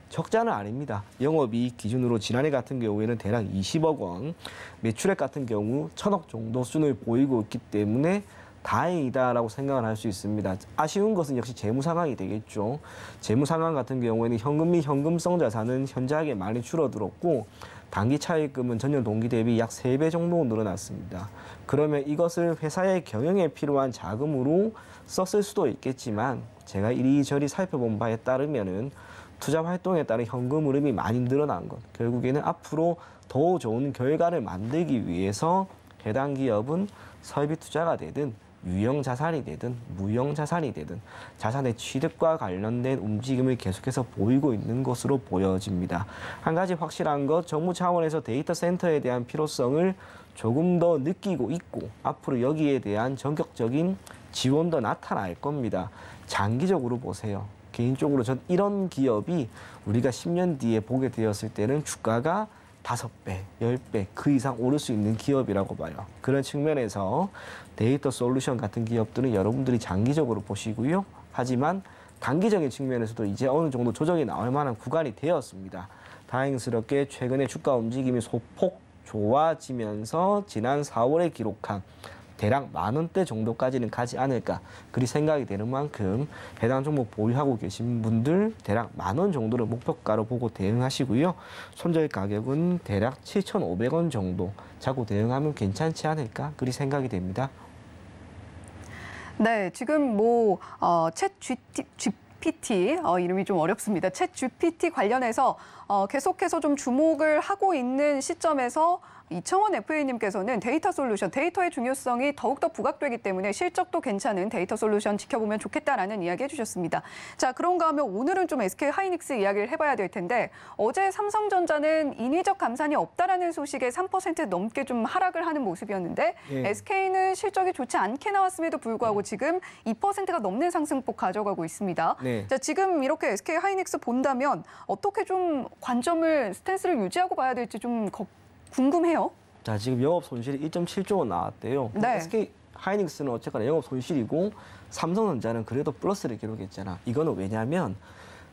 Speaker 4: 적자는 아닙니다. 영업이익 기준으로 지난해 같은 경우에는 대략 20억 원, 매출액 같은 경우 1,000억 정도 수준을 보이고 있기 때문에 다행이다라고 생각을 할 수 있습니다. 아쉬운 것은 역시 재무 상황이 되겠죠. 재무 상황 같은 경우에는 현금 및 현금성 자산은 현저하게 많이 줄어들었고 단기 차입금은 전년 동기 대비 약 3배 정도 늘어났습니다. 그러면 이것을 회사의 경영에 필요한 자금으로 썼을 수도 있겠지만 제가 이리저리 살펴본 바에 따르면은 투자 활동에 따른 현금 흐름이 많이 늘어난 것, 결국에는 앞으로 더 좋은 결과를 만들기 위해서 해당 기업은 설비 투자가 되든 유형 자산이 되든 무형 자산이 되든 자산의 취득과 관련된 움직임을 계속해서 보이고 있는 것으로 보여집니다. 한 가지 확실한 것, 정부 차원에서 데이터 센터에 대한 필요성을 조금 더 느끼고 있고 앞으로 여기에 대한 전격적인 지원도 나타날 겁니다. 장기적으로 보세요. 개인적으로 전 이런 기업이 우리가 10년 뒤에 보게 되었을 때는 주가가 5배, 10배 그 이상 오를 수 있는 기업이라고 봐요. 그런 측면에서 데이터 솔루션 같은 기업들은 여러분들이 장기적으로 보시고요. 하지만 단기적인 측면에서도 이제 어느 정도 조정이 나올 만한 구간이 되었습니다. 다행스럽게 최근에 주가 움직임이 소폭 좋아지면서 지난 4월에 기록한 대략 10,000원대 정도까지는 가지 않을까 그리 생각이 되는 만큼 해당 종목 보유하고 계신 분들 대략 10,000원 정도를 목표가로 보고 대응하시고요. 손절 가격은 대략 7,500원 정도 잡고 대응하면 괜찮지 않을까 그리 생각이 됩니다.
Speaker 2: 네, 지금 챗 GPT 이름이 좀 어렵습니다. 챗 GPT 관련해서 계속해서 좀 주목을 하고 있는 시점에서 이청원 FA님께서는 데이터 솔루션, 데이터의 중요성이 더욱더 부각되기 때문에 실적도 괜찮은 데이터 솔루션 지켜보면 좋겠다라는 이야기 해주셨습니다. 자, 그런가 하면 오늘은 좀 SK 하이닉스 이야기를 해봐야 될 텐데 어제 삼성전자는 인위적 감산이 없다라는 소식에 3% 넘게 좀 하락을 하는 모습이었는데 SK는 실적이 좋지 않게 나왔음에도 불구하고 지금 2%가 넘는 상승폭 가져가고 있습니다. 자, 지금 이렇게 SK 하이닉스 본다면 어떻게 좀 관점을, 스탠스를 유지하고 봐야 될지 좀 궁금해요.
Speaker 4: 자, 지금 영업 손실이 1.7조 원 나왔대요.
Speaker 2: 네.
Speaker 4: SK 하이닉스는 어쨌거나 영업 손실이고 삼성전자는 그래도 플러스를 기록했잖아. 이거는 왜냐하면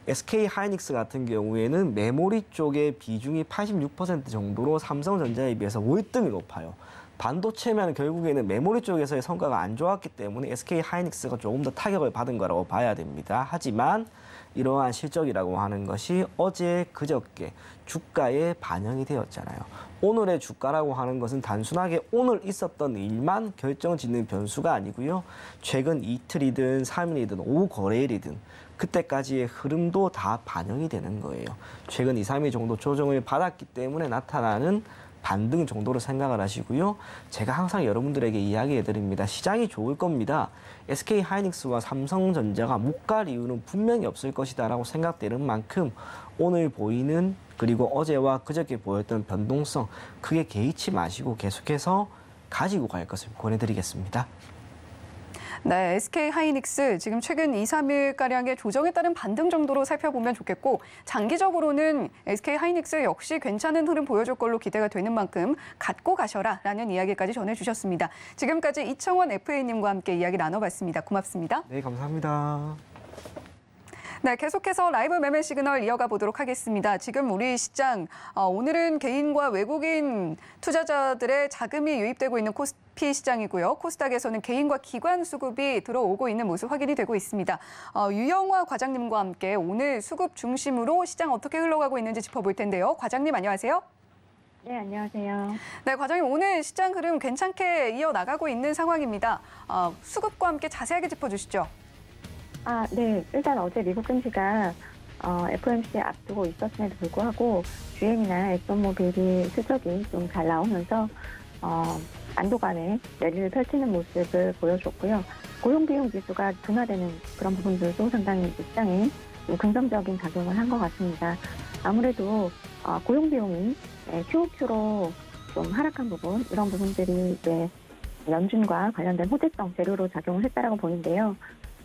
Speaker 4: SK 하이닉스 같은 경우에는 메모리 쪽의 비중이 86% 정도로 삼성전자에 비해서 월등히 높아요. 반도체면 결국에는 메모리 쪽에서의 성과가 안 좋았기 때문에 SK 하이닉스가 조금 더 타격을 받은 거라고 봐야 됩니다. 하지만 이러한 실적이라고 하는 것이 어제 그저께 주가에 반영이 되었잖아요. 오늘의 주가라고 하는 것은 단순하게 오늘 있었던 일만 결정짓는 변수가 아니고요. 최근 이틀이든 3일이든 오후 거래일이든 그때까지의 흐름도 다 반영이 되는 거예요. 최근 2, 3일 정도 조정을 받았기 때문에 나타나는 반등 정도로 생각을 하시고요. 제가 항상 여러분들에게 이야기해드립니다. 시장이 좋을 겁니다. SK 하이닉스와 삼성전자가 못 갈 이유는 분명히 없을 것이다라고 생각되는 만큼 오늘 보이는 그리고 어제와 그저께 보였던 변동성 크게 개의치 마시고 계속해서 가지고 갈 것을 권해드리겠습니다.
Speaker 2: 네, SK 하이닉스 지금 최근 2, 3일가량의 조정에 따른 반등 정도로 살펴보면 좋겠고 장기적으로는 SK 하이닉스 역시 괜찮은 흐름 보여줄 걸로 기대가 되는 만큼 갖고 가셔라라는 이야기까지 전해주셨습니다. 지금까지 이청원 FA님과 함께 이야기 나눠봤습니다. 고맙습니다.
Speaker 4: 네, 감사합니다.
Speaker 2: 네, 계속해서 라이브 매매 시그널 이어가 보도록 하겠습니다. 지금 우리 시장, 오늘은 개인과 외국인 투자자들의 자금이 유입되고 있는 코스피 시장이고요. 코스닥에서는 개인과 기관 수급이 들어오고 있는 모습 확인이 되고 있습니다. 유영화 과장님과 함께 오늘 수급 중심으로 시장 어떻게 흘러가고 있는지 짚어볼 텐데요. 과장님 안녕하세요.
Speaker 5: 네, 안녕하세요.
Speaker 2: 네, 과장님 오늘 시장 흐름 괜찮게 이어나가고 있는 상황입니다. 수급과 함께 자세하게 짚어주시죠.
Speaker 5: 네. 일단 어제 미국 증시가 FOMC 앞두고 있었음에도 불구하고 GM이나 엑슨모빌이 실적이 좀 잘 나오면서 안도감에 랠리를 펼치는 모습을 보여줬고요. 고용비용 지수가 둔화되는 그런 부분들도 상당히 시장에 좀 긍정적인 작용을 한 것 같습니다. 아무래도 고용비용이 QOQ로 좀 하락한 부분, 이런 부분들이 이제 연준과 관련된 호재성 재료로 작용을 했다라고 보이는데요.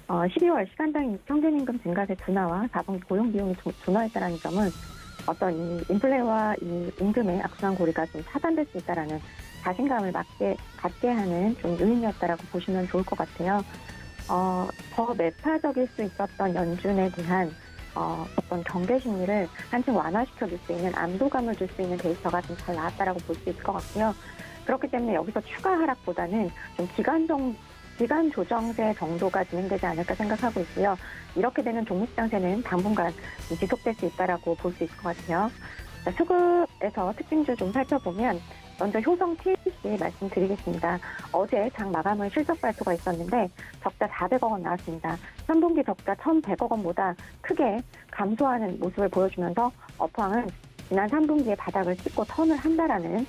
Speaker 5: 12월 시간당 평균임금 증가세 둔화와 4분기 고용비용이 둔화했다는 점은 어떤 이 인플레와 이 임금의 악순환 고리가 좀 차단될 수 있다라는 자신감을 갖게 하는 좀 요인이었다라고 보시면 좋을 것 같아요. 더 매파적일 수 있었던 연준에 대한 어떤 경계 심리를 한층 완화시켜줄 수 있는 안도감을 줄 수 있는 데이터가 좀 잘 나왔다라고 볼 수 있을 것 같고요. 그렇기 때문에 여기서 추가 하락보다는 좀 기간 조정세 정도가 진행되지 않을까 생각하고 있고요. 이렇게 되는 종목시장세는 당분간 지속될 수 있다라고 볼 수 있을 것 같아요. 자, 수급에서 특징주 좀 살펴보면 먼저 효성 TLC 말씀드리겠습니다. 어제 장 마감을 실적 발표가 있었는데 적자 400억 원 나왔습니다. 3분기 적자 1,100억 원보다 크게 감소하는 모습을 보여주면서 업황은 지난 3분기에 바닥을 찍고 턴을 한다라는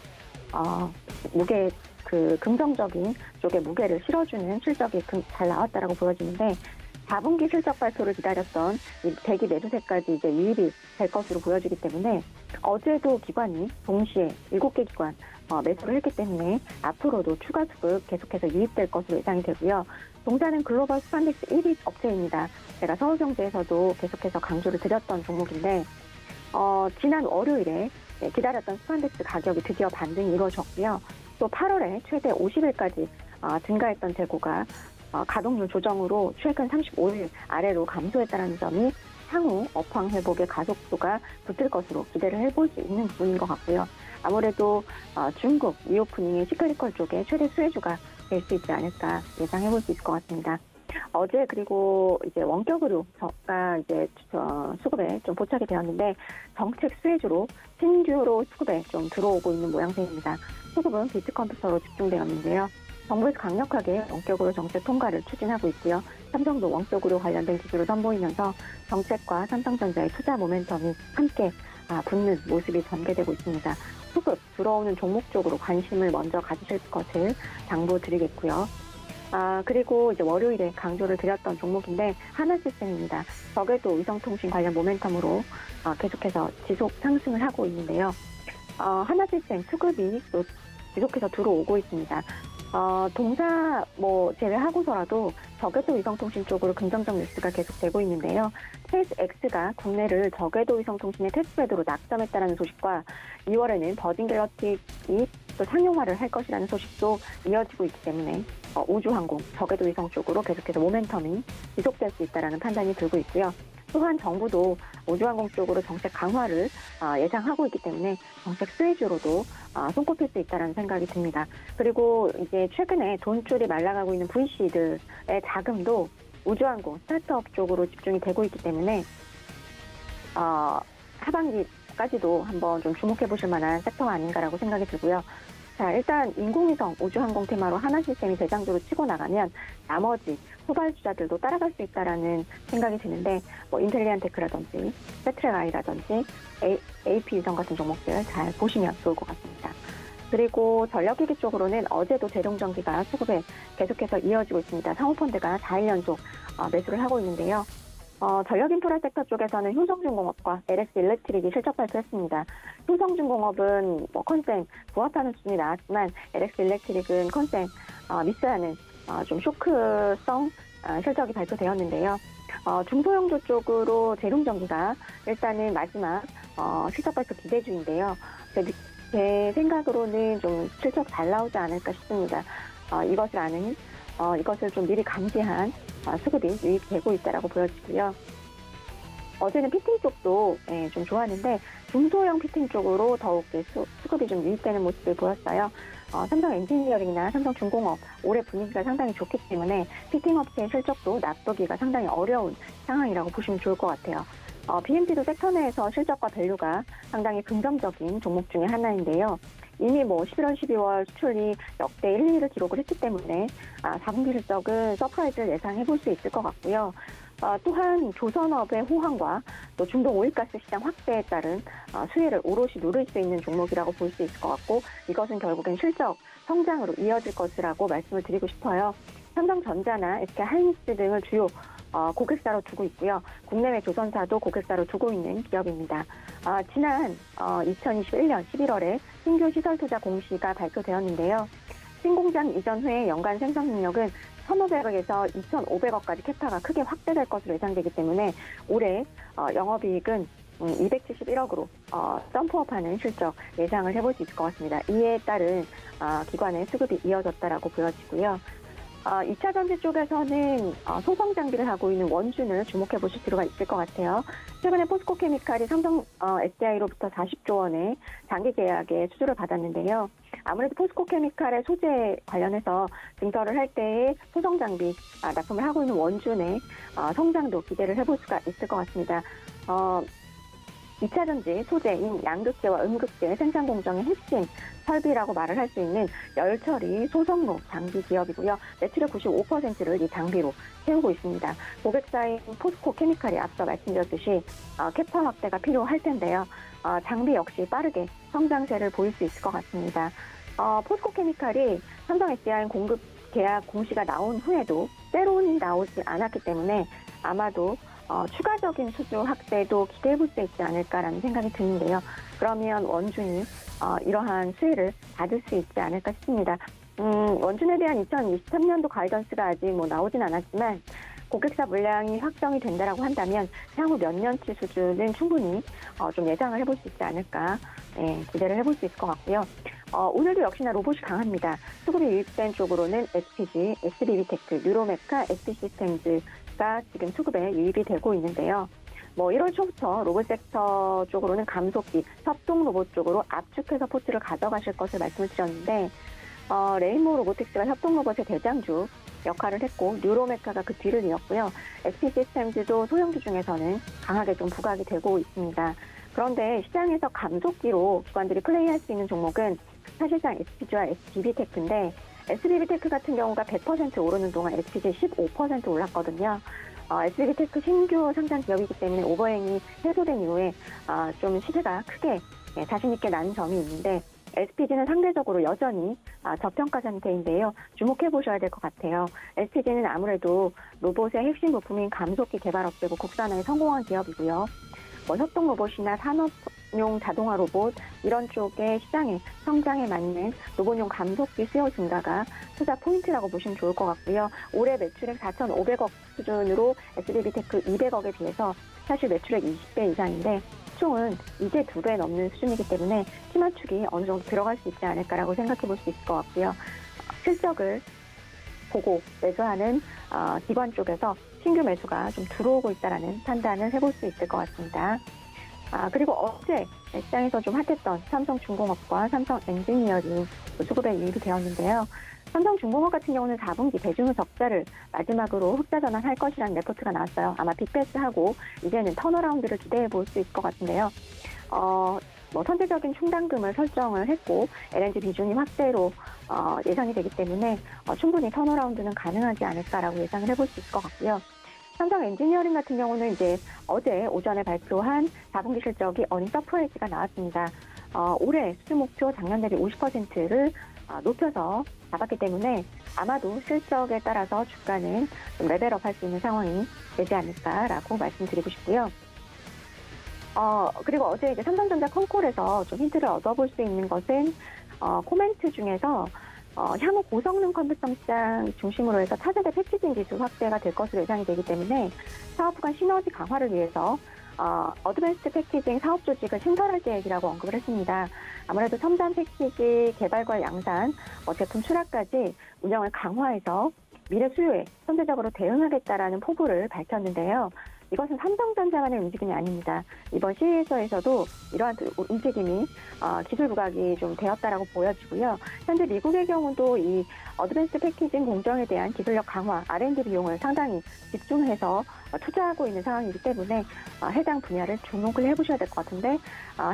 Speaker 5: 긍정적인 쪽에 무게를 실어주는 실적이 잘 나왔다라고 보여지는데 4분기 실적 발표를 기다렸던 이 대기 매수세까지 이제 유입이 될 것으로 보여지기 때문에 어제도 기관이 동시에 7개 기관 매수를 했기 때문에 앞으로도 추가 수급 계속해서 유입될 것으로 예상이 되고요. 동사는 글로벌 스판덱스 1위 업체입니다. 제가 서울경제에서도 계속해서 강조를 드렸던 종목인데 지난 월요일에 기다렸던 스판덱스 가격이 드디어 반등이 이루어졌고요. 또 8월에 최대 50일까지 증가했던 재고가 가동률 조정으로 최근 35일 아래로 감소했다는 점이 향후 업황 회복의 가속도가 붙을 것으로 기대를 해볼 수 있는 부분인 것 같고요. 아무래도 중국 리오프닝의 시크릿컬 쪽에 최대 수혜주가 될 수 있지 않을까 예상해볼 수 있을 것 같습니다. 어제 그리고 이제 원격 의료가 이제 수급에 좀 포착이 되었는데 정책 수혜주로 신규로 수급에 좀 들어오고 있는 모양새입니다. 수급은 비트컴퓨터로 집중되었는데요. 정부에서 강력하게 원격으로 정책 통과를 추진하고 있고요. 삼성도 원격으로 관련된 기술을 선보이면서 정책과 삼성전자의 투자 모멘텀이 함께 붙는 모습이 전개되고 있습니다. 수급 들어오는 종목 쪽으로 관심을 먼저 가지실 것을 당부드리겠고요. 그리고 이제 월요일에 강조를 드렸던 종목인데 하나시스템입니다. 저궤도 위성통신 관련 모멘텀으로 계속해서 지속 상승을 하고 있는데요. 하나시스템 수급이 또 지속해서 들어오고 있습니다. 동사 제외하고서라도 저궤도 위성통신 쪽으로 긍정적 뉴스가 계속되고 있는데요. 스페이스X가 국내를 저궤도 위성통신의 테스트베드로 낙점했다는 소식과 2월에는 버진 갤럭틱이 또 상용화를 할 것이라는 소식도 이어지고 있기 때문에 우주항공, 저궤도 위성 쪽으로 계속해서 모멘텀이 지속될 수 있다는 판단이 들고 있고요. 또한 정부도 우주항공 쪽으로 정책 강화를 예상하고 있기 때문에 정책 수혜주로도 손꼽힐 수 있다는 생각이 듭니다. 그리고 이제 최근에 돈줄이 말라가고 있는 VC들의 자금도 우주항공, 스타트업 쪽으로 집중이 되고 있기 때문에 하반기까지도 한번 좀 주목해 보실 만한 섹터가 아닌가라고 생각이 들고요. 자, 일단 인공위성, 우주항공 테마로 하나시스템이 대장주로 치고 나가면 나머지 후발주자들도 따라갈 수 있다라는 생각이 드는데 인텔리안테크라든지 세트랙아이라든지 AP위성 같은 종목들 잘 보시면 좋을 것 같습니다. 그리고 전력기기 쪽으로는 어제도 대동전기가 수급에 계속해서 이어지고 있습니다. 상호펀드가 4일 연속 매수를 하고 있는데요. 전력인프라 섹터 쪽에서는 효성중공업과 LX일렉트릭이 실적 발표했습니다. 효성중공업은 컨센 부합하는 수준이 나왔지만 LX일렉트릭은 컨센 미스하는 좀 쇼크성 실적이 발표되었는데요. 중소형조 쪽으로 대동전기가 일단은 마지막 실적 발표 기대주인데요. 제 생각으로는 좀 실적 잘 나오지 않을까 싶습니다. 이것을 좀 미리 감지한 수급이 유입되고 있다라고 보여지고요. 어제는 피팅 쪽도 좀 좋았는데 중소형 피팅 쪽으로 더욱 수급이 좀 유입되는 모습을 보였어요. 삼성 엔지니어링이나 삼성중공업 올해 분위기가 상당히 좋기 때문에 피팅 업체의 실적도 납득이가 상당히 어려운 상황이라고 보시면 좋을 것 같아요. BMT도 섹터 내에서 실적과 밸류가 상당히 긍정적인 종목 중에 하나인데요. 이미 11월, 12월 수출이 역대 1, 2위를 기록을 했기 때문에 4분기 실적은 서프라이즈를 예상해 볼 수 있을 것 같고요. 또한 조선업의 호황과 또 중동 오일가스 시장 확대에 따른 수혜를 오롯이 누릴 수 있는 종목이라고 볼 수 있을 것 같고 이것은 결국엔 실적 성장으로 이어질 것이라고 말씀을 드리고 싶어요. 삼성전자나 SK하이닉스 등을 주요 고객사로 두고 있고요. 국내외 조선사도 고객사로 두고 있는 기업입니다. 지난 2021년 11월에 신규 시설 투자 공시가 발표되었는데요. 신공장 이전 후에 연간 생산 능력은 1,500억에서 2,500억까지 캐파가 크게 확대될 것으로 예상되기 때문에 올해 영업이익은 271억으로 점프업하는 실적 예상을 해볼 수 있을 것 같습니다. 이에 따른 기관의 수급이 이어졌다라고 보여지고요. 2차 전지 쪽에서는 소성 장비를 하고 있는 원준을 주목해 보실 필요가 있을 것 같아요. 최근에 포스코케미칼이 삼성 SDI로부터 40조 원의 장기 계약에 수주를 받았는데요. 아무래도 포스코케미칼의 소재 관련해서 증설을 할 때에 소성 장비 납품을 하고 있는 원준의 성장도 기대를 해볼 수가 있을 것 같습니다. 2차 전지 소재인 양극재와 음극재 생산 공정의 핵심 설비라고 말을 할 수 있는 열처리 소성로 장비 기업이고요. 매출의 95%를 이 장비로 채우고 있습니다. 고객사인 포스코 케미칼이 앞서 말씀드렸듯이 캐파 확대가 필요할 텐데요. 장비 역시 빠르게 성장세를 보일 수 있을 것 같습니다. 포스코 케미칼이 삼성 SDI 공급 계약 공시가 나온 후에도 새로운이 나오지 않았기 때문에 아마도 추가적인 수주 확대도 기대해 볼 수 있지 않을까라는 생각이 드는데요. 그러면 원준이 이러한 수혜를 받을 수 있지 않을까 싶습니다. 원준에 대한 2023년도 가이던스가 아직 나오진 않았지만 고객사 물량이 확정이 된다라고 한다면 향후 몇 년치 수준은 충분히 좀 예상을 해볼 수 있지 않을까 기대를 해볼 수 있을 것 같고요. 오늘도 역시나 로봇이 강합니다. 수급이 유입된 쪽으로는 SPG, SBB테크, 뉴로메카, SP시스템즈가 지금 수급에 유입이 되고 있는데요. 1월 초부터 로봇 섹터 쪽으로는 감속기, 협동 로봇 쪽으로 압축해서 포트를 가져가실 것을 말씀을 드렸는데 레인모 로보틱스가 협동 로봇의 대장주 역할을 했고 뉴로메카가 그 뒤를 이었고요. SP시스템즈도 소형주 중에서는 강하게 좀 부각이 되고 있습니다. 그런데 시장에서 감속기로 기관들이 플레이할 수 있는 종목은 사실상 SPG와 SBB테크인데 SBB테크 같은 경우가 100% 오르는 동안 SPG 15% 올랐거든요. SBTech 신규 상장 기업이기 때문에 오버행이 해소된 이후에 좀 시세가 크게 자신 있게 난 점이 있는데 SPG는 상대적으로 여전히 저평가 상태인데요. 주목해 보셔야 될 것 같아요. SPG는 아무래도 로봇의 핵심 부품인 감속기 개발 업체고 국산화에 성공한 기업이고요. 협동 로봇이나 산업용 자동화 로봇 이런 쪽의 시장의 성장에 맞는 로봇용 감속기 수요 증가가 투자 포인트라고 보시면 좋을 것 같고요. 올해 매출액 4,500억 수준으로 SBTech 200억에 비해서 사실 매출액 20배 이상인데 총은 이제 2배 넘는 수준이기 때문에 키 맞추기 어느 정도 들어갈 수 있지 않을까라고 생각해 볼 수 있을 것 같고요. 실적을 보고 매수하는 기관 쪽에서 신규 매수가 좀 들어오고 있다라는 판단을 해볼 수 있을 것 같습니다. 그리고 어제 시장에서 좀 핫했던 삼성중공업과 삼성엔지니어링 수급에 유입이 되었는데요. 삼성중공업 같은 경우는 4분기 대주주 적자를 마지막으로 흑자 전환할 것이라는 레포트가 나왔어요. 아마 빅패스하고 이제는 턴어라운드를 기대해 볼 수 있을 것 같은데요. 선제적인 충당금을 설정을 했고 LNG 비중이 확대로 예상이 되기 때문에 충분히 턴어라운드는 가능하지 않을까라고 예상을 해볼 수 있을 것 같고요. 삼성 엔지니어링 같은 경우는 이제 어제 오전에 발표한 4분기 실적이 어닝 서프라이즈가 나왔습니다. 올해 수주 목표 작년 대비 50%를 높여서 잡았기 때문에 아마도 실적에 따라서 주가는 좀 레벨업 할 수 있는 상황이 되지 않을까라고 말씀드리고 싶고요. 그리고 어제 이제 삼성전자 컨콜에서 좀 힌트를 얻어볼 수 있는 것은 코멘트 중에서 향후 고성능 컴퓨터 시장 중심으로 해서 차세대 패키징 기술 확대가 될 것으로 예상이 되기 때문에 사업 간 시너지 강화를 위해서 어드밴스드 패키징 사업 조직을 신설할 계획이라고 언급을 했습니다. 아무래도 첨단 패키지 개발과 양산, 제품 출하까지 운영을 강화해서 미래 수요에 선제적으로 대응하겠다라는 포부를 밝혔는데요. 이것은 삼성전자만의 움직임이 아닙니다. 이번 CES에서도 이러한 움직임이 기술 부각이 좀 되었다라고 보여지고요. 현재 미국의 경우도 이 어드밴스드 패키징 공정에 대한 기술력 강화, R&D 비용을 상당히 집중해서 투자하고 있는 상황이기 때문에 해당 분야를 주목을 해보셔야 될 것 같은데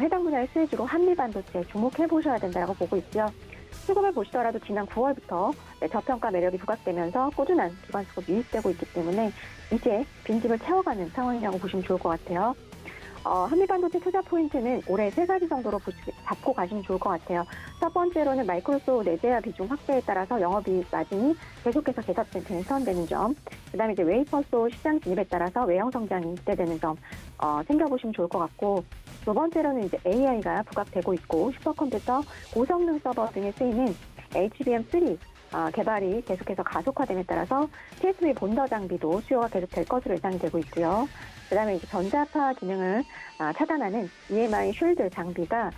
Speaker 5: 해당 분야의 수혜주로 한미반도체 주목해보셔야 된다고 보고 있고요. 수급을 보시더라도 지난 9월부터 저평가 매력이 부각되면서 꾸준한 기관 수급 유입되고 있기 때문에 이제 빈집을 채워가는 상황이라고 보시면 좋을 것 같아요. 한미반도체 투자 포인트는 올해 3가지 정도로 잡고 가시면 좋을 것 같아요. 첫 번째로는 마이크로소프트 내재화 비중 확대에 따라서 영업이익 마진이 계속해서 개선되는 점. 그다음에 이제 웨이퍼소 시장 진입에 따라서 외형 성장이 기대되는 점 챙겨보시면 좋을 것 같고. 두 번째로는 이제 AI가 부각되고 있고 슈퍼컴퓨터, 고성능 서버 등에 쓰이는 HBM3 개발이 계속해서 가속화됨에 따라서 TSV 본더 장비도 수요가 계속될 것으로 예상이 되고 있고요. 그다음에 이제 전자파 기능을 차단하는 EMI 쉴드 장비가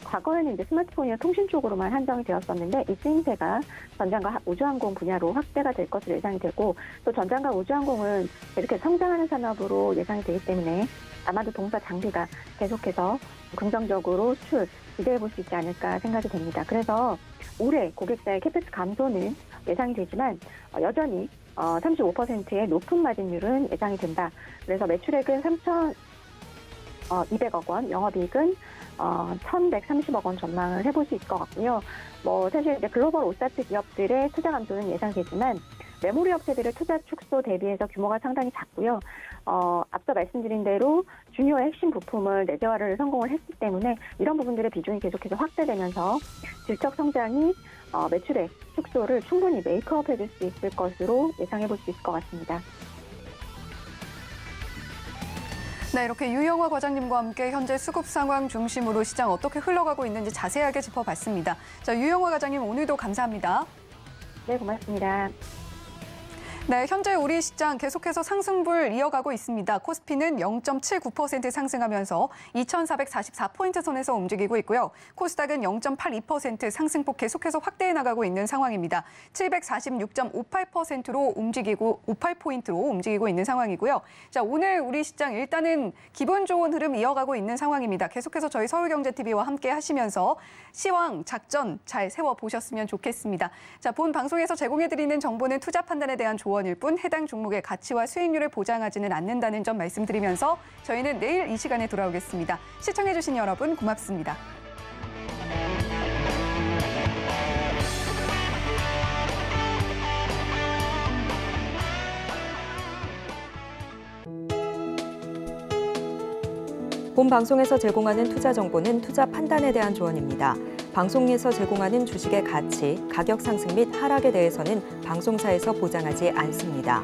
Speaker 5: 과거에는 이제 스마트폰이나 통신 쪽으로만 한정이 되었었는데 이 쓰임새가 전장과 우주항공 분야로 확대가 될 것으로 예상이 되고 또 전장과 우주항공은 이렇게 성장하는 산업으로 예상이 되기 때문에 아마도 동사 장비가 계속해서 긍정적으로 수출 기대해 볼 수 있지 않을까 생각이 됩니다. 그래서 올해 고객사의 캐펙스 감소는 예상이 되지만 여전히 35%의 높은 마진율은 예상이 된다. 그래서 매출액은 3,200억 원, 영업이익은 1,130억 원 전망을 해볼 수 있을 것 같고요. 사실 이제 글로벌 오사트 기업들의 투자 감소는 예상되지만 메모리 업체들의 투자 축소 대비해서 규모가 상당히 작고요. 앞서 말씀드린 대로 중요한 핵심 부품을 내재화를 성공을 했기 때문에 이런 부분들의 비중이 계속해서 확대되면서 질적 성장이 매출의 축소를 충분히 메이크업 해줄 수 있을 것으로 예상해 볼 수 있을 것 같습니다.
Speaker 2: 네, 이렇게 유영화 과장님과 함께 현재 수급 상황 중심으로 시장 어떻게 흘러가고 있는지 자세하게 짚어봤습니다. 자, 유영화 과장님 오늘도 감사합니다.
Speaker 5: 네, 고맙습니다.
Speaker 2: 네, 현재 우리 시장 계속해서 상승불 이어가고 있습니다. 코스피는 0.79% 상승하면서 2,444포인트 선에서 움직이고 있고요. 코스닥은 0.82% 상승폭 계속해서 확대해 나가고 있는 상황입니다. 746.58%로 58포인트로 움직이고 있는 상황이고요. 자, 오늘 우리 시장 일단은 기분 좋은 흐름 이어가고 있는 상황입니다. 계속해서 저희 서울경제TV와 함께 하시면서 시황, 작전 잘 세워보셨으면 좋겠습니다. 자, 본 방송에서 제공해드리는 정보는 투자 판단에 대한 조언일 뿐 해당 종목의 가치와 수익률을 보장하지는 않는다는 점 말씀드리면서 저희는 내일 이 시간에 돌아오겠습니다. 시청해주신 여러분 고맙습니다.
Speaker 1: 본 방송에서 제공하는 투자 정보는 투자 판단에 대한 조언입니다. 방송에서 제공하는 주식의 가치, 가격 상승 및 하락에 대해서는 방송사에서 보장하지 않습니다.